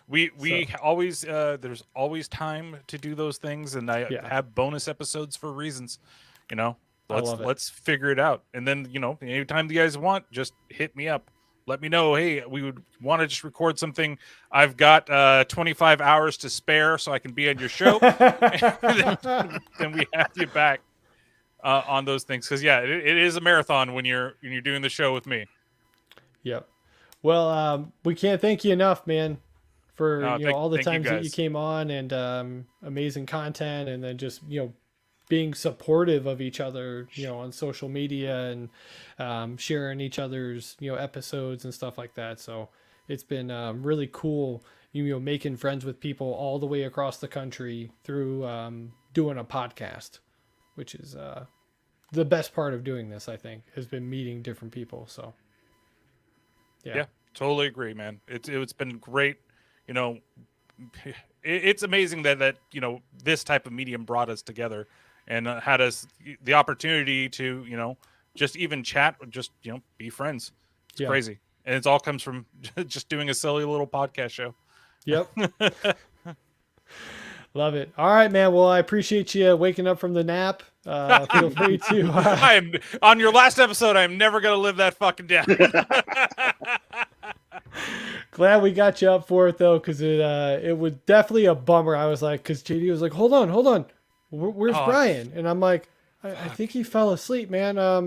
We always there's always time to do those things, and I Yeah. have bonus episodes for reasons. I love it. Let's figure it out, and then anytime you guys want, just hit me up. Let me know. Hey, we would want to just record something. I've got 25 hours to spare, so I can be on your show. then we have you back on those things, because it is a marathon when you're doing the show with me. Yep. Well, we can't thank you enough, man, for all the thank you times that you guys. came on and amazing content, and then just being supportive of each other, on social media and sharing each other's episodes and stuff like that. So it's been really cool, making friends with people all the way across the country through doing a podcast, which is the best part of doing this, I think, has been meeting different people. So Yeah, totally agree, man. It's been great. It's amazing that this type of medium brought us together and had us the opportunity to just even chat, just be friends. It's Yeah. crazy, and it all comes from just doing a silly little podcast show. Yep. Love it. All right, man. Well, I appreciate you waking up from the nap. Feel free to. I am on your last episode. I'm never gonna live that fucking down. Glad we got you up for it though, because it was definitely a bummer. I was like, because JD was like, hold on, where's Oh. Brian? And I'm like, I think he fell asleep, man. I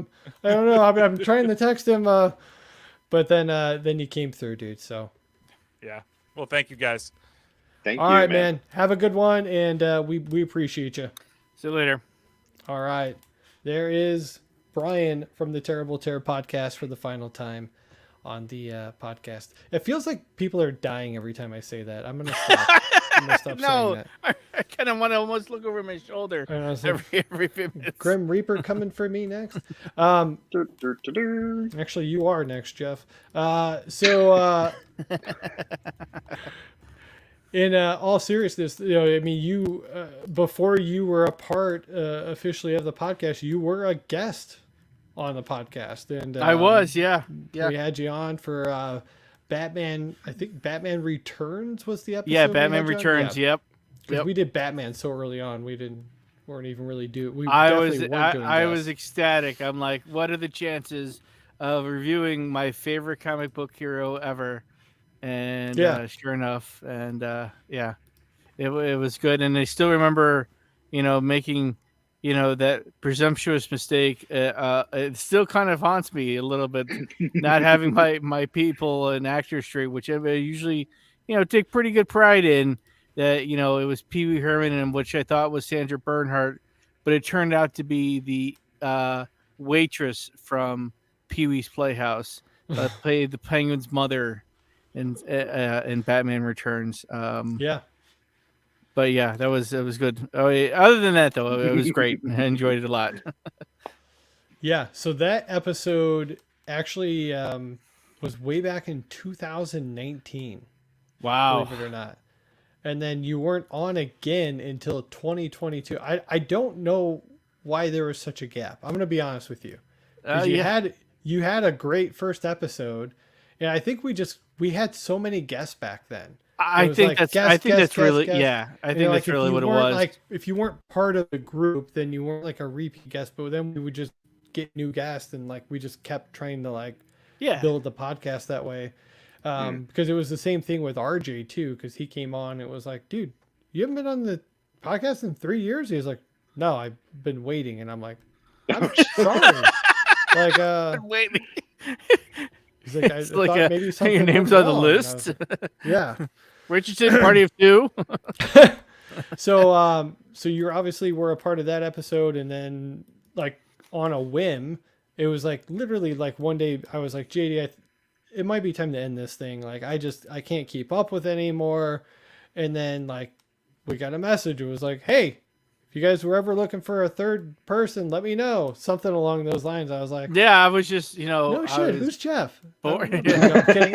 don't know. I'm trying to text him, but then you came through, dude. So Yeah. Well, thank you guys. Thank all you, right, man. Have a good one, and we appreciate you. See you later. All right, there is Brian from the Terrible Terror podcast for the final time on the podcast. It feels like people are dying every time I say that. I'm gonna stop. I'm gonna stop No, saying I kind of want to almost look over my shoulder that. And I was like, every 5 minutes. Grim Reaper coming for me next. Actually, you are next, Jeff. In all seriousness, I mean, you before you were a part officially of the podcast, you were a guest on the podcast, and I was, yeah. we had you on for Batman. I think Batman Returns was the episode. Yeah, we Batman had you on? Returns. Yeah. Yep. 'Cause we did Batman so early on, weren't even really I definitely weren't doing I guests. was ecstatic. I'm like, what are the chances of reviewing my favorite comic book hero ever? And Yeah. sure enough, and yeah, it was good. And I still remember, making, that presumptuous mistake. It still kind of haunts me a little bit, not having my people and actors straight, which I usually, take pretty good pride in. That it was Pee Wee Herman, and which I thought was Sandra Bernhardt, but it turned out to be the waitress from Pee Wee's Playhouse, played the Penguin's mother in Batman Returns. Yeah. But yeah, that was good. Oh, yeah. Other than that, though, it was great. I enjoyed it a lot. Yeah. So that episode actually was way back in 2019. Wow. Believe it or not. And then you weren't on again until 2022. I don't know why there was such a gap. I'm going to be honest with you. 'Cause you had a great first episode, and I think we had so many guests back then. I think that's really guest. yeah. I think like, that's if really you what it weren't, was. Like if you weren't part of the group, then you weren't like a repeat guest. But then we would just get new guests, and like we just kept trying to like build the podcast that way. Because it was the same thing with RJ too. Because he came on, it was like, dude, you haven't been on the podcast in 3 years. He was like, no, I've been waiting, and I'm like, I'm sorry. Like waiting. He's like, I thought maybe something your name's went on the wrong. And I list. was like, yeah. Richardson, party of two. So you obviously were a part of that episode, and then like on a whim, it was like literally like one day I was like, JD, it might be time to end this thing. Like I can't keep up with it anymore. And then like we got a message. It was like, hey, if you guys were ever looking for a third person, let me know. Something along those lines. I was like, yeah, I was just, no shit. Who's Jeff? Bored. I'm kidding.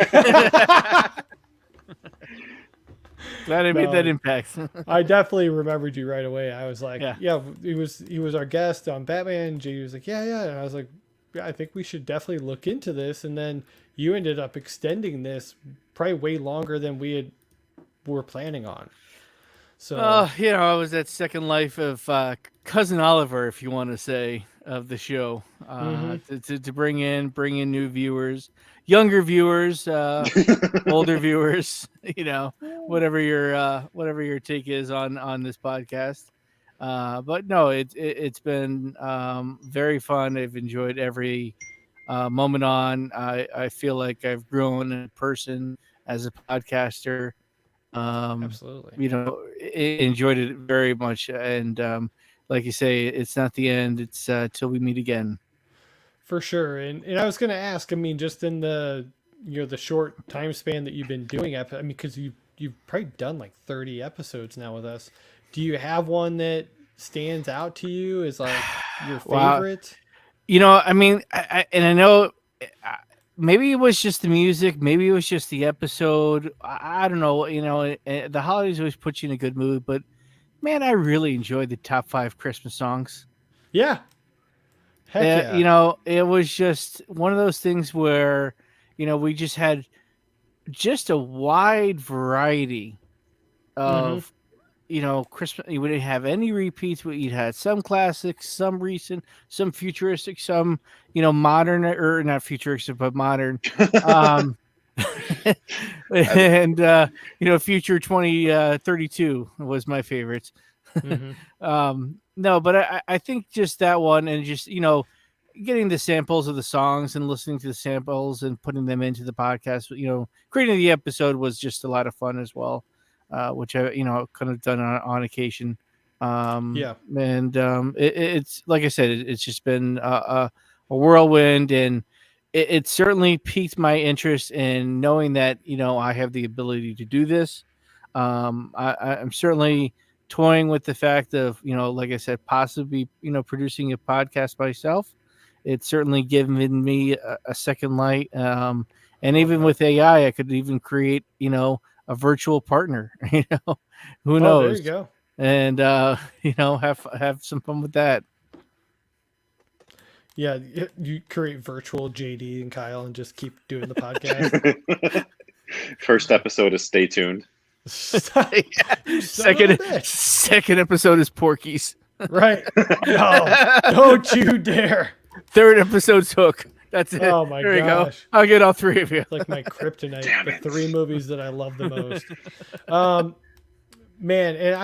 Glad I made that impact. I definitely remembered you right away. I was like, yeah, he was our guest on Batman. JD was like, yeah. And I was like, yeah, I think we should definitely look into this. And then you ended up extending this probably way longer than were planning on. So, I was that second life of Cousin Oliver, if you want to say, of the show, to bring in new viewers, younger viewers, older viewers, whatever your take is on this podcast. But no, it's been very fun. I've enjoyed every moment on. I feel like I've grown in person as a podcaster. Absolutely. Enjoyed it very much. And like you say, it's not the end. It's till we meet again. For sure. And I was going to ask, I mean, just in the short time span that you've been doing it, I mean, because you've probably done like 30 episodes now with us. Do you have one that stands out to you as like your favorite? I mean, I know maybe it was just the music, maybe it was just the episode. I don't know. The holidays always put you in a good mood, but man, I really enjoyed the top 5 Christmas songs. Yeah. Heck yeah. It was just one of those things where, we just had just a wide variety of, Christmas. We didn't have any repeats. We had some classics, some recent, some futuristic, some, modern, or not futuristic, but modern. And, Future 2032 was my favorite. No, but I think just that one, and just, getting the samples of the songs and listening to the samples and putting them into the podcast, creating the episode was just a lot of fun as well, which I, could have done on occasion. And it's like I said, it's just been a whirlwind, and it certainly piqued my interest in knowing that, I have the ability to do this. I'm certainly toying with the fact of, like I said, possibly, producing a podcast myself. It's certainly given me a second light. And even with AI, I could even create, a virtual partner. You know, who Oh, knows? there you go. And you know, have some fun with that. Yeah, you create virtual JD and Kyle and just keep doing the podcast. First episode is stay tuned. You son of a bitch. Second episode is Porky's. Right. No, don't you dare. Third episode's Hook. That's it. Oh my there gosh. you go. I'll get all three of you. Like my kryptonite. Damn The it. 3 movies that I love the most. Man, and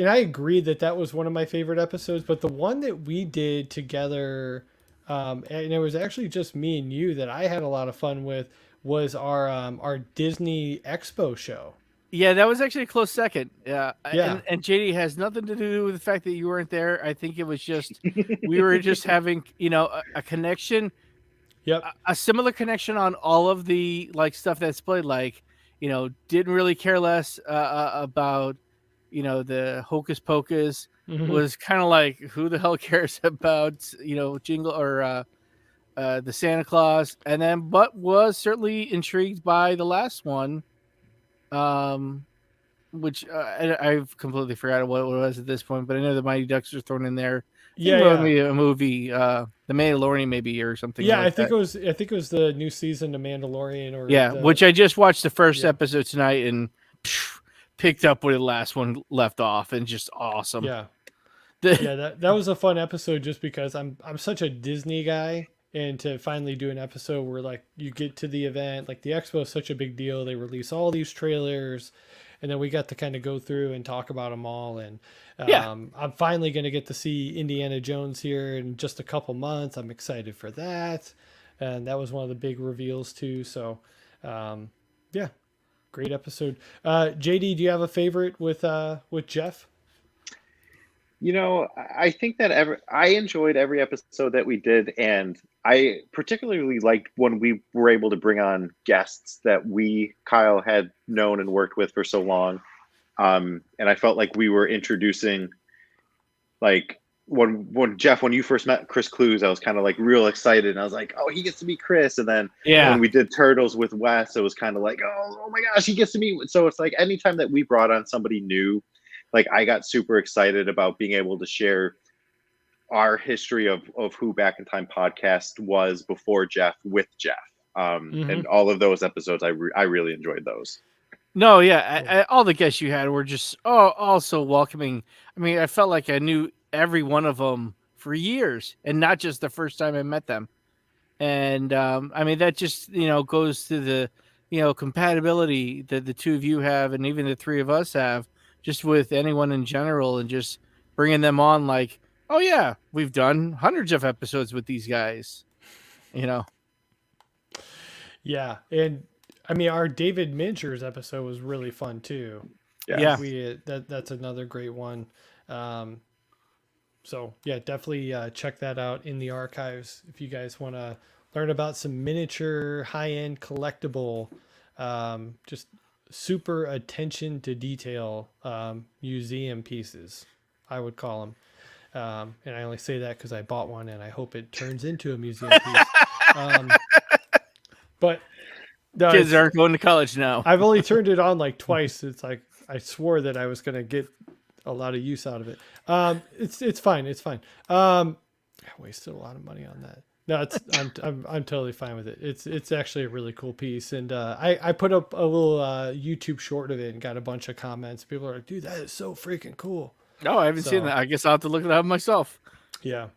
I agree that was one of my favorite episodes, but the one that we did together, and it was actually just me and you that I had a lot of fun with, was our Disney Expo show. Yeah, that was actually a close second. Yeah. Yeah. And JD has nothing to do with the fact that you weren't there. I think it was just we were just having, you know, a connection. Yep. A similar connection on all of the like stuff that's played. Like, you know, didn't really care less about, you know, the Hocus Pocus. Mhm. Was kind of like, who the hell cares about, you know, Jingle or the Santa Claus, and then but was certainly intrigued by the last one. Which I've completely forgotten what it was at this point, but I know the Mighty Ducks are thrown in there. Yeah, Maybe a movie, The Mandalorian, maybe, or something. Yeah, like I think that. it was the new season of Mandalorian, or Yeah, the- which I just watched the first episode tonight and picked up where the last one left off, and just awesome. Yeah, yeah, that was a fun episode just because I'm such a Disney guy, and to finally do an episode where like you get to the event, like the expo is such a big deal. They release all these trailers, and then we got to kind of go through and talk about them all. And I'm finally going to get to see Indiana Jones here in just a couple months. I'm excited for that, and that was one of the big reveals too. So, yeah, great episode. JD, do you have a favorite with Jeff? You know, I think that I enjoyed every episode that we did, and I particularly liked when we were able to bring on guests that Kyle had known and worked with for so long. And I felt like we were introducing, like when you first met Chris Clues, I was kind of like real excited, and I was like, oh, he gets to meet Chris. And then when we did Turtles with Wes, it was kind of like, oh my gosh, he gets to meet. So it's like anytime that we brought on somebody new, like I got super excited about being able to share our history of who Back in Time podcast was before Jeff with Jeff. And all of those episodes, I really enjoyed those. No, yeah, all the guests you had were just all so welcoming. I mean, I felt like I knew every one of them for years, and not just the first time I met them. And I mean, that just, you know, goes to the, you know, compatibility that the two of you have, and even the three of us have, just with anyone in general, and just bringing them on like, oh yeah, we've done hundreds of episodes with these guys, you know? Yeah. And I mean, our David Minchers episode was really fun too. Yeah. That's another great one. So yeah, definitely check that out in the archives if you guys want to learn about some miniature high-end collectible, just super attention to detail museum pieces, I would call them. And I only say that because I bought one and I hope it turns into a museum piece. But no, Kids aren't going to college now. I've only turned it on like twice. It's like I swore that I was going to get a lot of use out of it. It's fine. It's fine. I wasted a lot of money on that. No, I'm totally fine with it. It's actually a really cool piece, and I put up a little YouTube short of it and got a bunch of comments. People are like, "Dude, that is so freaking cool." No, I haven't seen that. I guess I'll have to look it up myself. Yeah,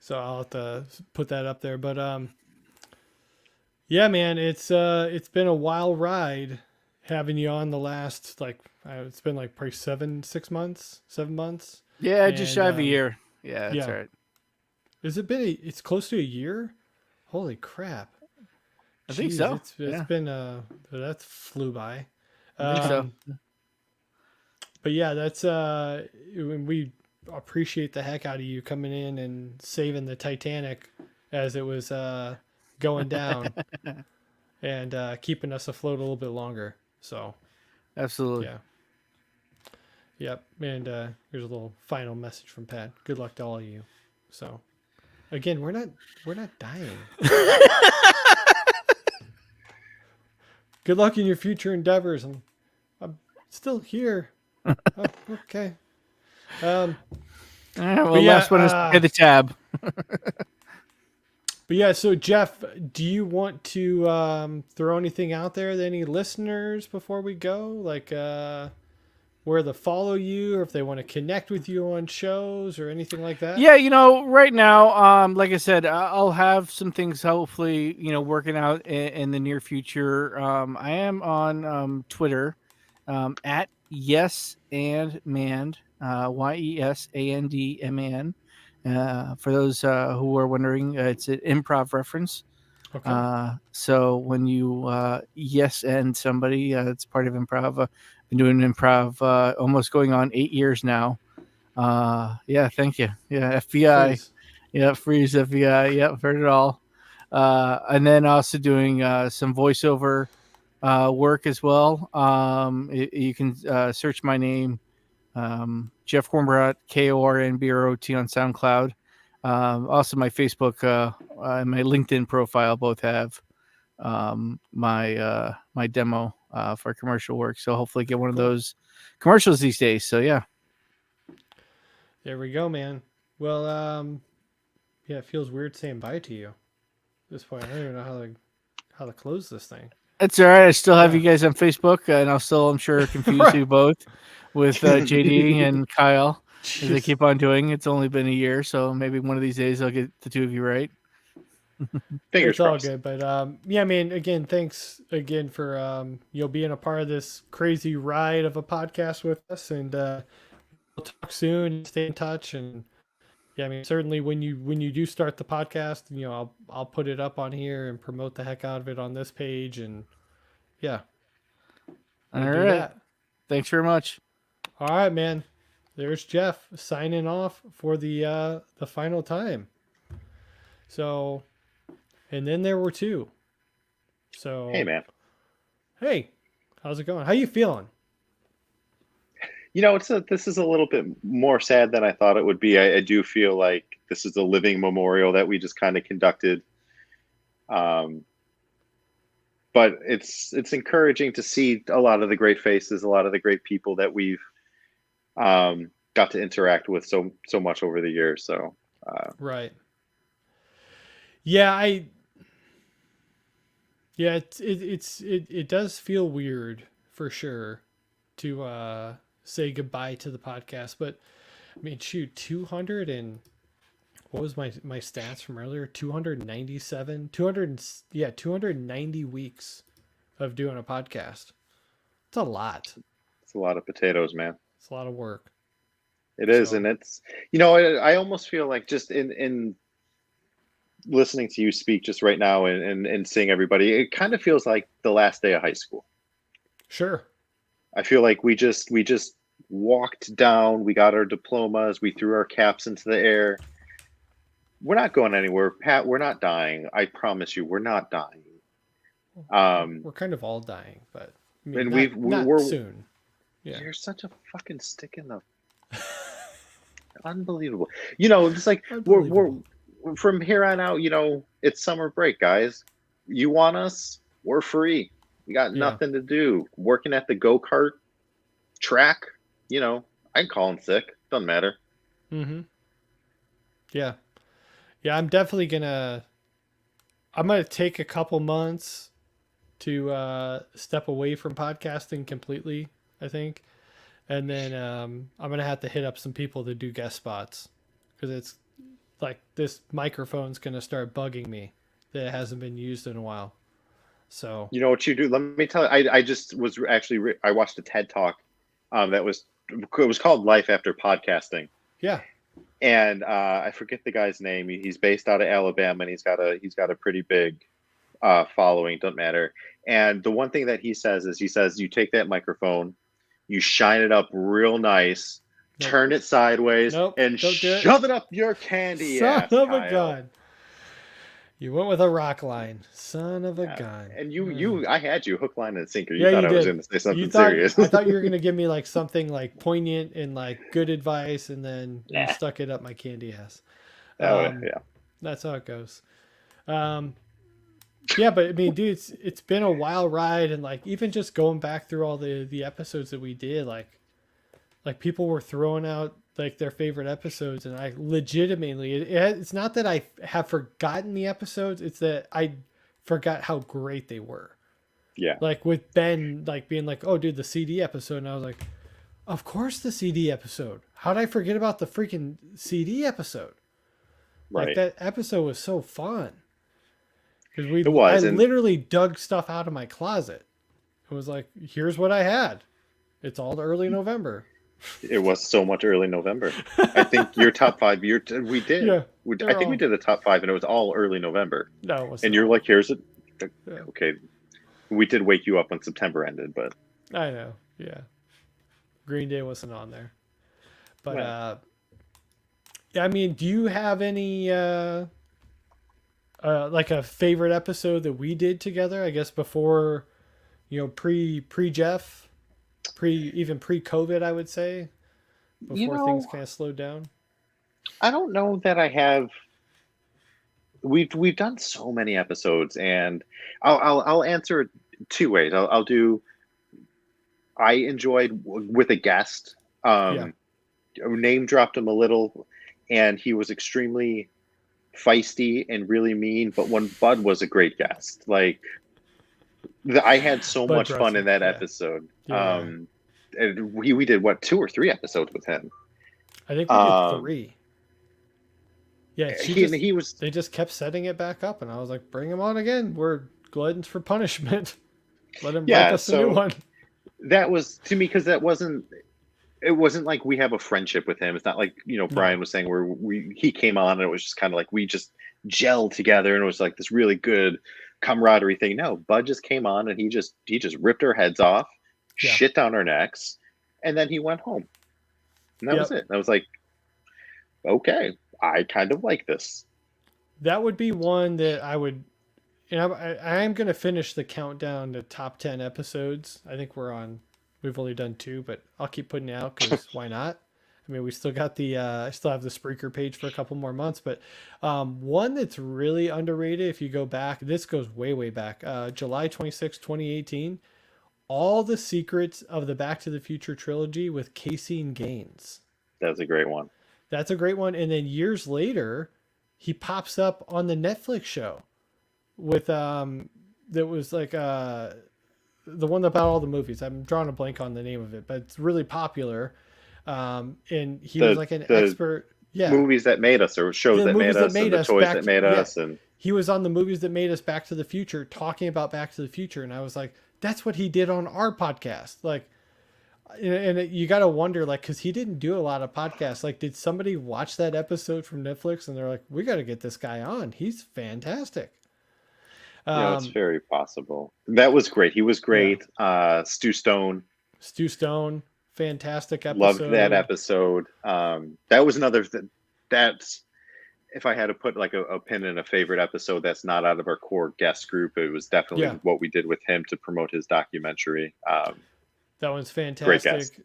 so I'll have to put that up there. But yeah, man, it's been a wild ride having you on the last it's been like probably 7 months. Yeah, just shy of a year. Yeah, that's right. Has it been? It's close to a year. Holy crap! I think so. It's been that's flew by. I think so. But yeah, that's we appreciate the heck out of you coming in and saving the Titanic as it was going down, and keeping us afloat a little bit longer. So, absolutely, yeah. Yep, and here's a little final message from Pat. Good luck to all of you. So, again, we're not dying. good luck in your future endeavors. I'm still here. Oh, okay. Well, But yeah, last one is pay the tab. But yeah, so Jeff, do you want to throw anything out there to any listeners before we go? Like where to follow you, or if they want to connect with you on shows or anything like that? Yeah, right now, like I said, I'll have some things hopefully, working out in the near future. I am on Twitter at Yes and Mand, YESANDMAN. For those who are wondering, it's an improv reference. Okay. So when you yes and somebody, it's part of improv. Been doing improv almost going on 8 years now. Yeah, thank you. Yeah, FBI. Please. Yeah, freeze FBI. Yep, heard it all. And then also doing some voiceover work as well. You can search my name, Jeff Kornbrot, KORNBROT on SoundCloud. Also, my Facebook and my LinkedIn profile both have my demo for commercial work. So hopefully get one of those commercials these days. So yeah. There we go, man. Well, yeah, it feels weird saying bye to you at this point. I don't even know how to close this thing. It's all right. I still have you guys on Facebook, and I'll still, I'm sure, confuse you both with JD and Kyle as they keep on doing. It's only been a year, so maybe one of these days I'll get the two of you right. It's all good, but yeah, I mean, again, thanks again for being a part of this crazy ride of a podcast with us, and we'll talk soon. Stay in touch, and yeah, I mean, certainly when you do start the podcast, I'll put it up on here and promote the heck out of it on this page, and yeah. All right. Thanks very much. All right, man. There's Jeff signing off for the final time. So, and then there were two. So, hey, man. Hey, how's it going? How you feeling? This is a little bit more sad than I thought it would be. I do feel like this is a living memorial that we just kind of conducted. But it's encouraging to see a lot of the great faces, a lot of the great people that we've got to interact with so much over the years. So right. Yeah, it does feel weird for sure to say goodbye to the podcast, but I mean, shoot, 200 and what was my stats from earlier? 290 weeks of doing a podcast. It's a lot. It's a lot of potatoes, man. It's a lot of work. It is, and it's I almost feel like just in listening to you speak just right now and seeing everybody, it kind of feels like the last day of high school. Sure. I feel like we just walked down, we got our diplomas, we threw our caps into the air. We're not going anywhere, Pat. We're not dying. I promise you, we're not dying. We're kind of all dying, but I mean, and we're soon. Yeah. You're such a fucking stick in the unbelievable. It's like we're from here on out, it's summer break, guys. You want us? We're free. We got nothing to do. Working at the go-kart track, I can call in sick. Doesn't matter. Mm-hmm. Yeah. Yeah, I'm definitely gonna take a couple months to step away from podcasting completely, I think. And then I'm gonna have to hit up some people to do guest spots, because it's like this microphone's gonna start bugging me that it hasn't been used in a while. So you know what you do? Let me tell you. I just was actually I watched a TED Talk it was called Life After Podcasting. Yeah. And I forget the guy's name. He's based out of Alabama, and he's got a pretty big following. Doesn't matter. And the one thing that he says is you take that microphone, you shine it up real nice, turn it sideways, and shove it up your candy ass. Son of a gun. You went with a rock line. Son of a gun. And I had you hook, line, and sinker. You yeah, thought you I did. was going to say something serious. I thought you were going to to give me like something like poignant and like good advice, and then you stuck it up my candy ass. Yeah. That's how it goes. Yeah, but I mean, dude, it's been a wild ride, and like even just going back through all the episodes that we did, like people were throwing out like their favorite episodes, and I legitimately, it's not that I have forgotten the episodes, it's that I forgot how great they were. Yeah. Like with Ben, like being like, "Oh, dude, the CD episode," and I was like, "Of course, the CD episode. How'd I forget about the freaking CD episode?" Right. Like that episode was so fun. Because It was, I and- literally dug stuff out of my closet. It was like, here's what I had. It's all early November. It was so much early November. I think your top 5. We did. Yeah, I think we did the top 5, and it was all early November. No, it wasn't. And you're like, here's it. Yeah. Okay. We did wake you up when September ended, but I know. Yeah. Green Day wasn't on there. But Yeah. yeah, I mean, do you have any like a favorite episode that we did together? I guess before, pre Jeff, even pre COVID, I would say, before things kind of slowed down. I don't know that I have. We've done so many episodes, and I'll answer it 2 ways. I'll do. I enjoyed with a guest. Name dropped him a little, and he was extremely feisty and really mean. But when Bud was a great guest, like I had so Bud much fun in that yeah. episode. Yeah. And we did what 2 or 3 episodes with him. I think we did 3. Yeah, they just kept setting it back up, and I was like, bring him on again. We're gluttons for punishment. Let him break us a new one. That was to me, because it wasn't like we have a friendship with him. It's not like, Brian was saying where he came on and it was just kind of like we just gelled together and it was like this really good camaraderie thing. No, Bud just came on and he just ripped our heads off, shit down our necks, and then he went home. And that was it. And I was like, okay, I kind of like this. That would be one that I would, I am going to finish the countdown to top 10 episodes. I think we've only done 2, but I'll keep putting it out because why not? I mean, we still got I still have the Spreaker page for a couple more months, but one that's really underrated, if you go back, this goes way, way back, July 26, 2018, All the Secrets of the Back to the Future trilogy with Casein Gaines. That's a great one. That's a great one. And then years later, he pops up on the Netflix show with that was like the one about all the movies. I'm drawing a blank on the name of it, but it's really popular. And he was like an expert. Yeah, movies that made us, or shows that made us, and the toys that made us, and he was on the movies that made us Back to the Future, talking about Back to the Future, and I was like, that's what he did on our podcast, like. And you got to wonder, like, because he didn't do a lot of podcasts. Like, did somebody watch that episode from Netflix and they're like, we got to get this guy on. He's fantastic. It's very possible. That was great. He was great. Yeah. Stu Stone, fantastic episode. Loved that episode. That was another. That's if I had to put like a pin in a favorite episode that's not out of our core guest group, it was definitely what we did with him to promote his documentary. That one's fantastic.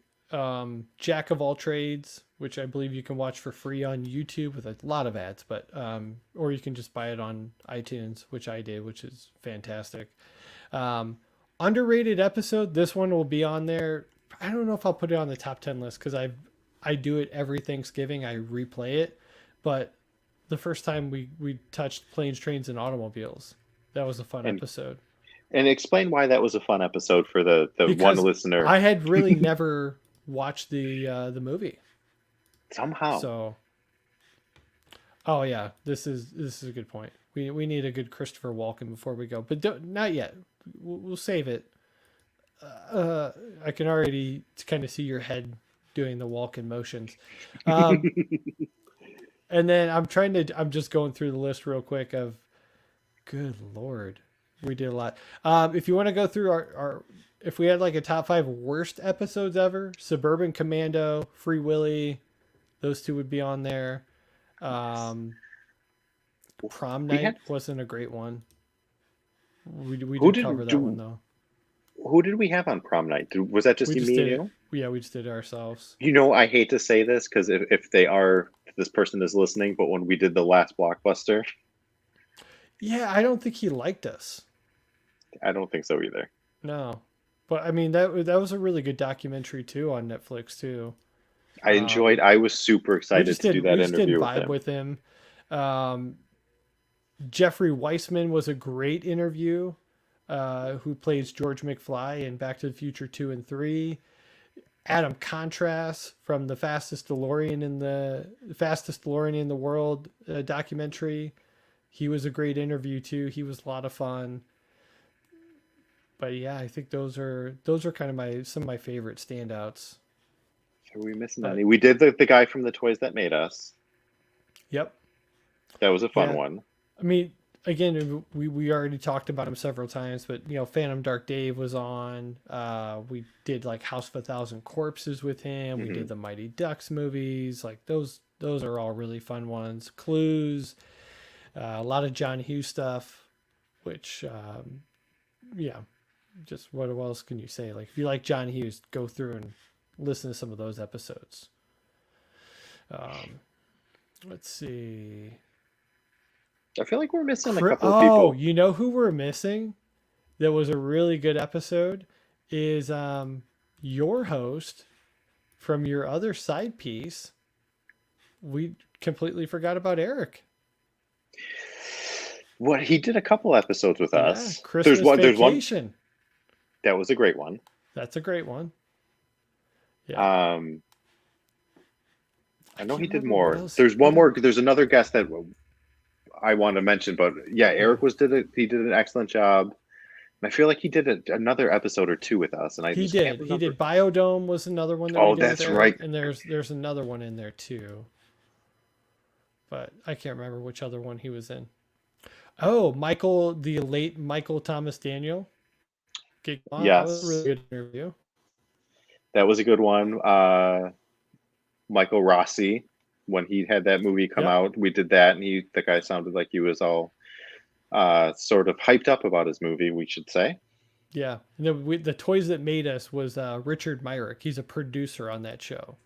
Jack of All Trades, which I believe you can watch for free on YouTube with a lot of ads, but or you can just buy it on iTunes, which I did, which is fantastic. Underrated episode. This one will be on there. I don't know if I'll put it on the top 10 list because I do it every Thanksgiving. I replay it, but the first time we touched Planes, Trains, and Automobiles, that was a fun episode. And explain why that was a fun episode for the one listener. I had really never watched the movie somehow. So, oh yeah, this is a good point. We need a good Christopher Walken before we go, but not yet. We'll save it. I can already kind of see your head doing the Walken motions. And then I'm just going through the list real quick of, good Lord. We did a lot. If you want to go through our if we had like a top 5 worst episodes ever, Suburban Commando, Free Willy, those 2 would be on there. Prom Night wasn't a great one. We did cover that one though. Who did we have on Prom Night? Was that just me and you? Yeah, we just did it ourselves. I hate to say this because if this person is listening, but when we did the last Blockbuster. Yeah, I don't think he liked us. I don't think so either. No, but I mean that was a really good documentary too on Netflix too. I enjoyed. I was super excited to do that we just didn't interview with vibe him. with him. Jeffrey Weissman was a great interview. Who plays George McFly in Back to the Future 2 and 3. Adam Contrast from the fastest DeLorean in the world documentary. He was a great interview too. He was a lot of fun. But yeah, I think those are kind of some of my favorite standouts. Are we missing any? We did the guy from the Toys That Made Us. Yep. That was a fun one. I mean, again, we already talked about him several times, but Phantom Dark Dave was on. We did like House of a Thousand Corpses with him. We did the Mighty Ducks movies. Like those are all really fun ones. Clues, a lot of John Hughes stuff, which just what else can you say? Like if you like John Hughes, go through and listen to some of those episodes. Let's see. I feel like we're missing a couple of people. Oh, you know who we're missing? That was a really good episode. Is your host from your other side piece? We completely forgot about Eric. What, he did a couple episodes with us. Christmas Vacation. That was a great one. That's a great one. Yeah. I know he did more. There's one more. There's another guest that I want to mention, but yeah, Eric he did an excellent job. And I feel like he did another episode or two with us, and he did. Biodome was another one. That we did that's right. And there's another one in there too, but I can't remember which other one he was in. Oh, the late Michael Thomas Daniel. Yes, that was a really good interview. That was a good one. Michael Rossi, when he had that movie come out, we did that, and the guy sounded like he was all sort of hyped up about his movie, we should say. Yeah, the Toys That Made Us was Richard Myrick. He's a producer on that show.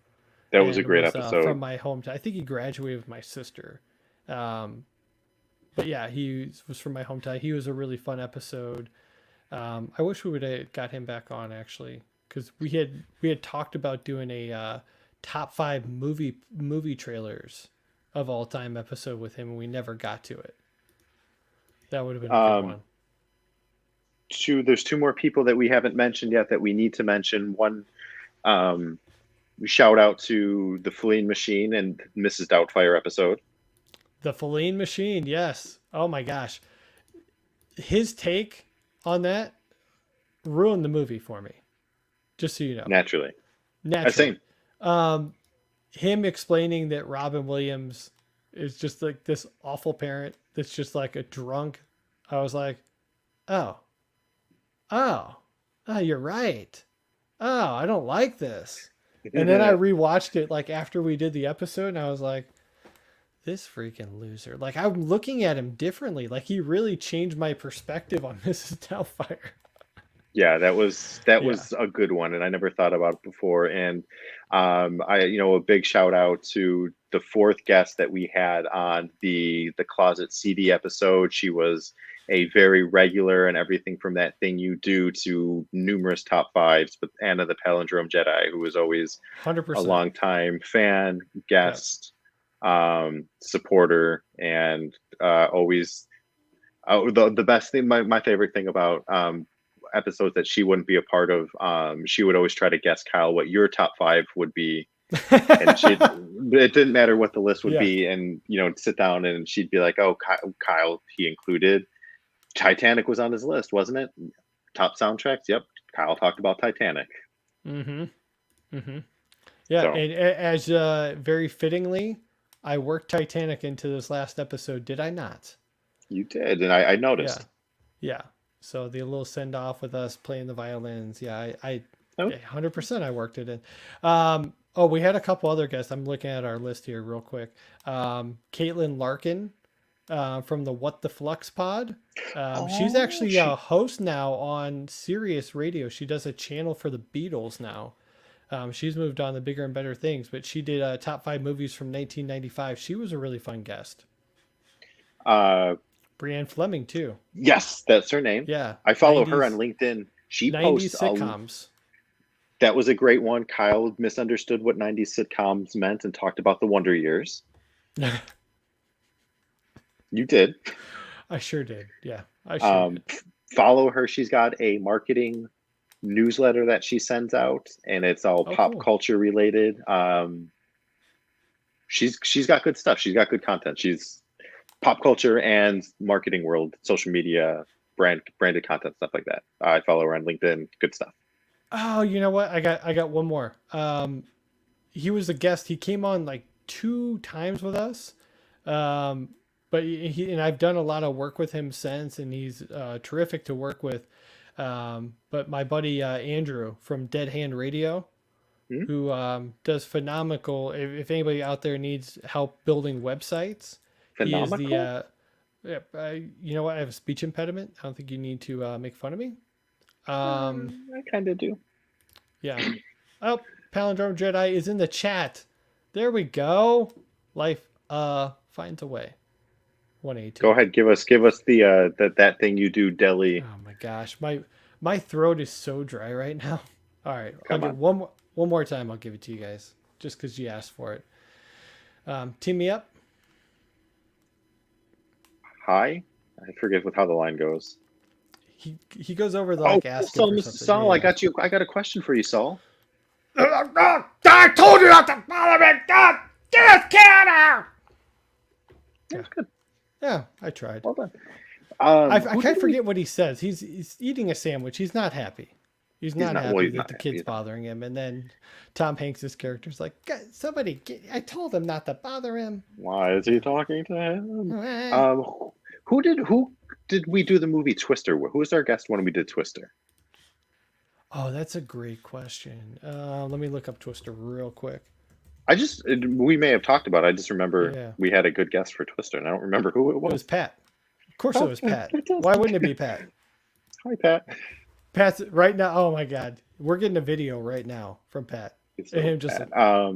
That was a great episode. From my hometown. I think he graduated with my sister. But yeah, he was from my hometown. He was a really fun episode. I wish we would have got him back on, actually, because we had talked about doing a top 5 movie trailers of all time episode with him, and we never got to it. That would have been a good one. There's 2 more people that we haven't mentioned yet that we need to mention. One, we shout out to the Feline Machine and Mrs. Doubtfire episode. The Feline Machine, yes. Oh my gosh, his take on that ruined the movie for me. Just so you know. Naturally. Same. Him explaining that Robin Williams is just like this awful parent that's just like a drunk. I was like, oh, you're right. Oh, I don't like this. And then I rewatched it like after we did the episode, and I was like, this freaking loser. Like, I'm looking at him differently. Like, he really changed my perspective on Mrs. Doubtfire. Yeah, that was a good one, and I never thought about it before. And a big shout out to the 4th guest that we had on the Closet CD episode. She was a very regular and everything from That Thing You Do to numerous top 5s, but Anna the Palindrome Jedi, who was always 100% a long time fan, guest, supporter, and always the best thing, my favorite thing about episodes that she wouldn't be a part of, she would always try to guess, Kyle, what your top 5 would be. And it didn't matter what the list would be, and sit down and she'd be like, oh, Kyle, he included Titanic was on his list, wasn't it? Top soundtracks. Yep, Kyle talked about Titanic. Yeah, So. and as very fittingly, I worked Titanic into this last episode, did I not? You did, and I noticed. Yeah. So the little send off with us playing the violins. Yeah, I 100% I worked it in. We had a couple other guests. I'm looking at our list here real quick. Caitlin Larkin from the What the Flux pod. She's actually a host now on Sirius Radio. She does a channel for the Beatles now. She's moved on to bigger and better things, but she did top 5 movies from 1995. She was a really fun guest. Brianne Fleming too. Yes, that's her name. Yeah. I follow her 90s on LinkedIn. She 90s posts sitcoms. that was a great one. Kyle misunderstood what 90s sitcoms meant and talked about the Wonder Years. You did. I sure did. Yeah, I sure did. Follow her. She's got a marketing newsletter that she sends out, and it's all pop cool. culture related. She's got good stuff. She's got good content. She's pop culture and marketing world, social media, branded content, stuff like that. I follow her on LinkedIn. Good stuff. Oh, you know what? I got one more. He was a guest. He came on like 2 times with us. But he and I've done a lot of work with him since, and he's terrific to work with. But my buddy Andrew from Dead Hand Radio, who does phenomenal. If anybody out there needs help building websites, Phenomenal. he is the. You know what? I have a speech impediment. I don't think you need to make fun of me. I kind of do. Yeah. Oh, Palindrome Jedi is in the chat. There we go. Life finds a way. 182. Go ahead, give us the that thing you do, Deli. Oh my gosh, my throat is so dry right now. All right, Come I'll on. give one more time. I'll give it to you guys just because you asked for it. Team me up. Hi. I forget how the line goes. He goes over the like asking Saul, for Mr. something. Saul, Yeah. I got a question for you, Saul. I told you not to follow me! God, get this kid out! That's good. Yeah, I tried. Well done. I who can't did forget what he says. He's eating a sandwich. He's not happy. He's not not- happy well, he's that not the happy. kid's bothering him. And then Tom Hanks' character's like, somebody, I told him not to bother him. Why is he talking to him? Eh. Who did we do the movie Twister with? Who was our guest when we did Twister? Oh, that's a great question. Let me look up Twister real quick. We may have talked about it. I just remember Yeah. we had a good guest for Twister, and I don't remember who it It was was. Pat. Of course it was Pat. It does. Why wouldn't it be Pat? Hi, Pat. Pat's right now. Oh my God. We're getting a video right now from Pat. It's And him not just Pat.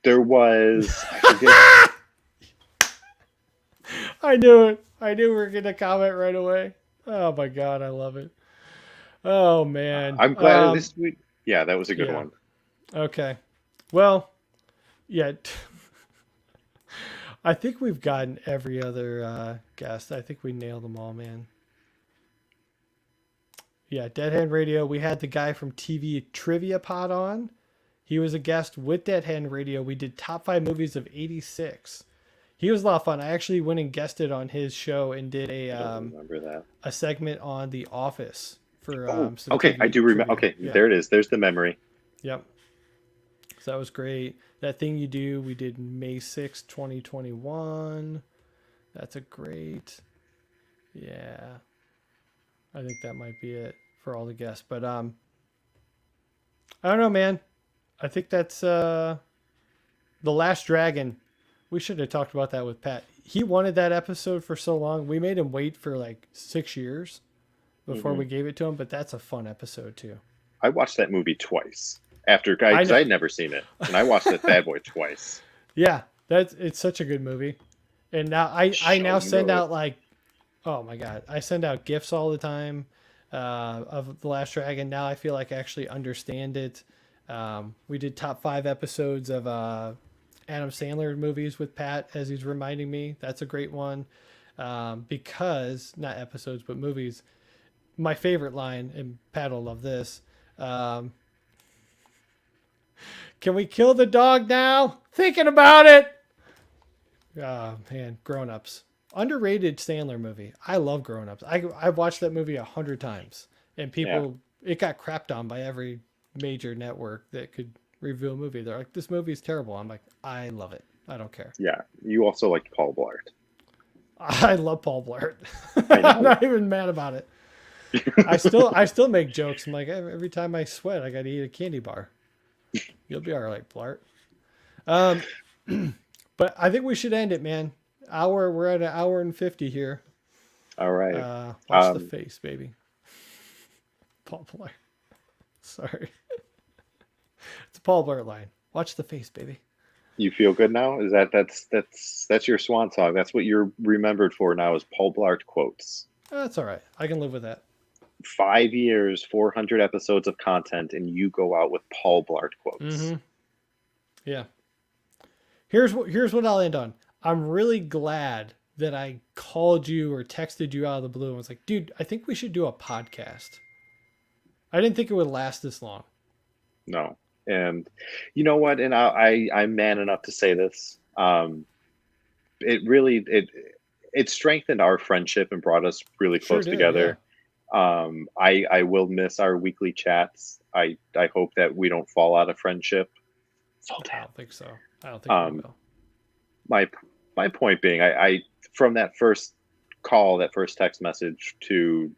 There was. I forget, I knew it. I knew we were getting a comment right away. Oh my God. I love it. Oh man. I'm glad this week. Yeah, that was a good yeah. one. Okay. Well, yeah. I think we've gotten every other guest. I think we nailed them all, man. Yeah, Dead Hand Radio. We had the guy from TV Trivia Pod on. He was a guest with Dead Hand Radio. We did top 5 movies of '86. He was a lot of fun. I actually went and guested on his show and did I don't remember that. a segment on The Office for some Okay, TV I do remember. trivia. Okay, Yeah. there it is. There's the memory. Yep. So that was great. That Thing You Do, we did May 6, 2021. That's a great. Yeah. I think that might be it for all the guests. But I don't know, man. I think that's The Last Dragon. We should have talked about that with Pat. He wanted that episode for so long. We made him wait for like 6 years before we gave it to him, but that's a fun episode too. I watched that movie twice because I'd never seen it, and I watched that bad boy twice. Yeah, it's such a good movie. And now I now send out like, oh my God, I send out gifts all the time of The Last Dragon. Now I feel like I actually understand it. We did top 5 episodes of Adam Sandler movies with Pat, as he's reminding me. That's a great one. Because not episodes, but movies. My favorite line, and Pat will love this. Can we kill the dog now? Thinking about it. Oh man, Grown Ups. Underrated Sandler movie. I love Grown Ups. I've watched that movie 100 times, and people it got crapped on by every major network that could review a movie. They're like, this movie is terrible. I'm like, I love it. I don't care. Yeah, you also liked Paul Blart. I love Paul Blart. I know. I'm not even mad about it. I still make jokes. I'm like, every time I sweat, I got to eat a candy bar. You'll be all right, Blart. But I think we should end it, man. We're at 1:50 here. All right. Watch the face, baby. Paul Blart. Sorry. It's a Paul Blart line. Watch the face, baby. You feel good now? Is that's your swan song? That's what you're remembered for now? Is Paul Blart quotes? That's all right. I can live with that. 5 years, 400 episodes of content, and you go out with Paul Blart quotes. Mm-hmm. Yeah. Here's what I'll end on. I'm really glad that I called you or texted you out of the blue and was like, dude, I think we should do a podcast. I didn't think it would last this long. No. And you know what? And I'm man enough to say this. It really it strengthened our friendship and brought us really close together. Yeah. I will miss our weekly chats. I hope that we don't fall out of friendship. I don't think so. I don't think we will. My point being, I from that first call, that first text message to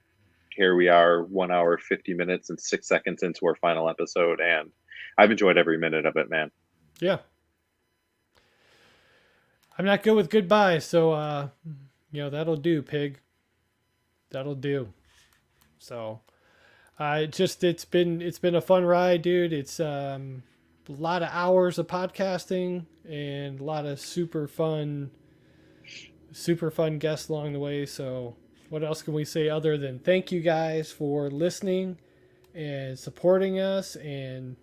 here we are, 1 hour, 50 minutes and 6 seconds into our final episode, and I've enjoyed every minute of it, man. Yeah. I'm not good with goodbye, so that'll do, pig. That'll do. So it's been a fun ride, dude. It's a lot of hours of podcasting and a lot of super fun guests along the way. So what else can we say other than thank you guys for listening and supporting us, and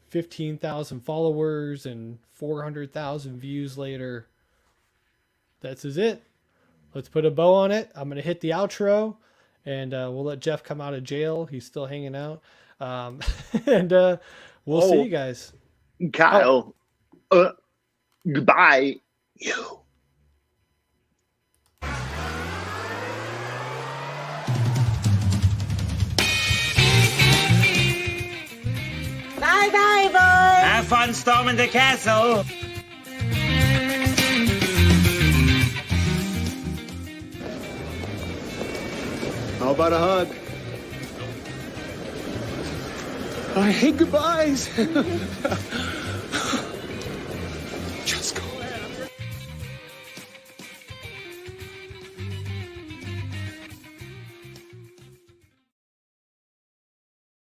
15,000 followers and 400,000 views later. That's it. Let's put a bow on it. I'm going to hit the outro, and we'll let Jeff come out of jail. He's still hanging out. And we'll see you guys. Kyle, goodbye. You. Bye-bye, boys. Have fun storming the castle. How about a hug? I hate goodbyes.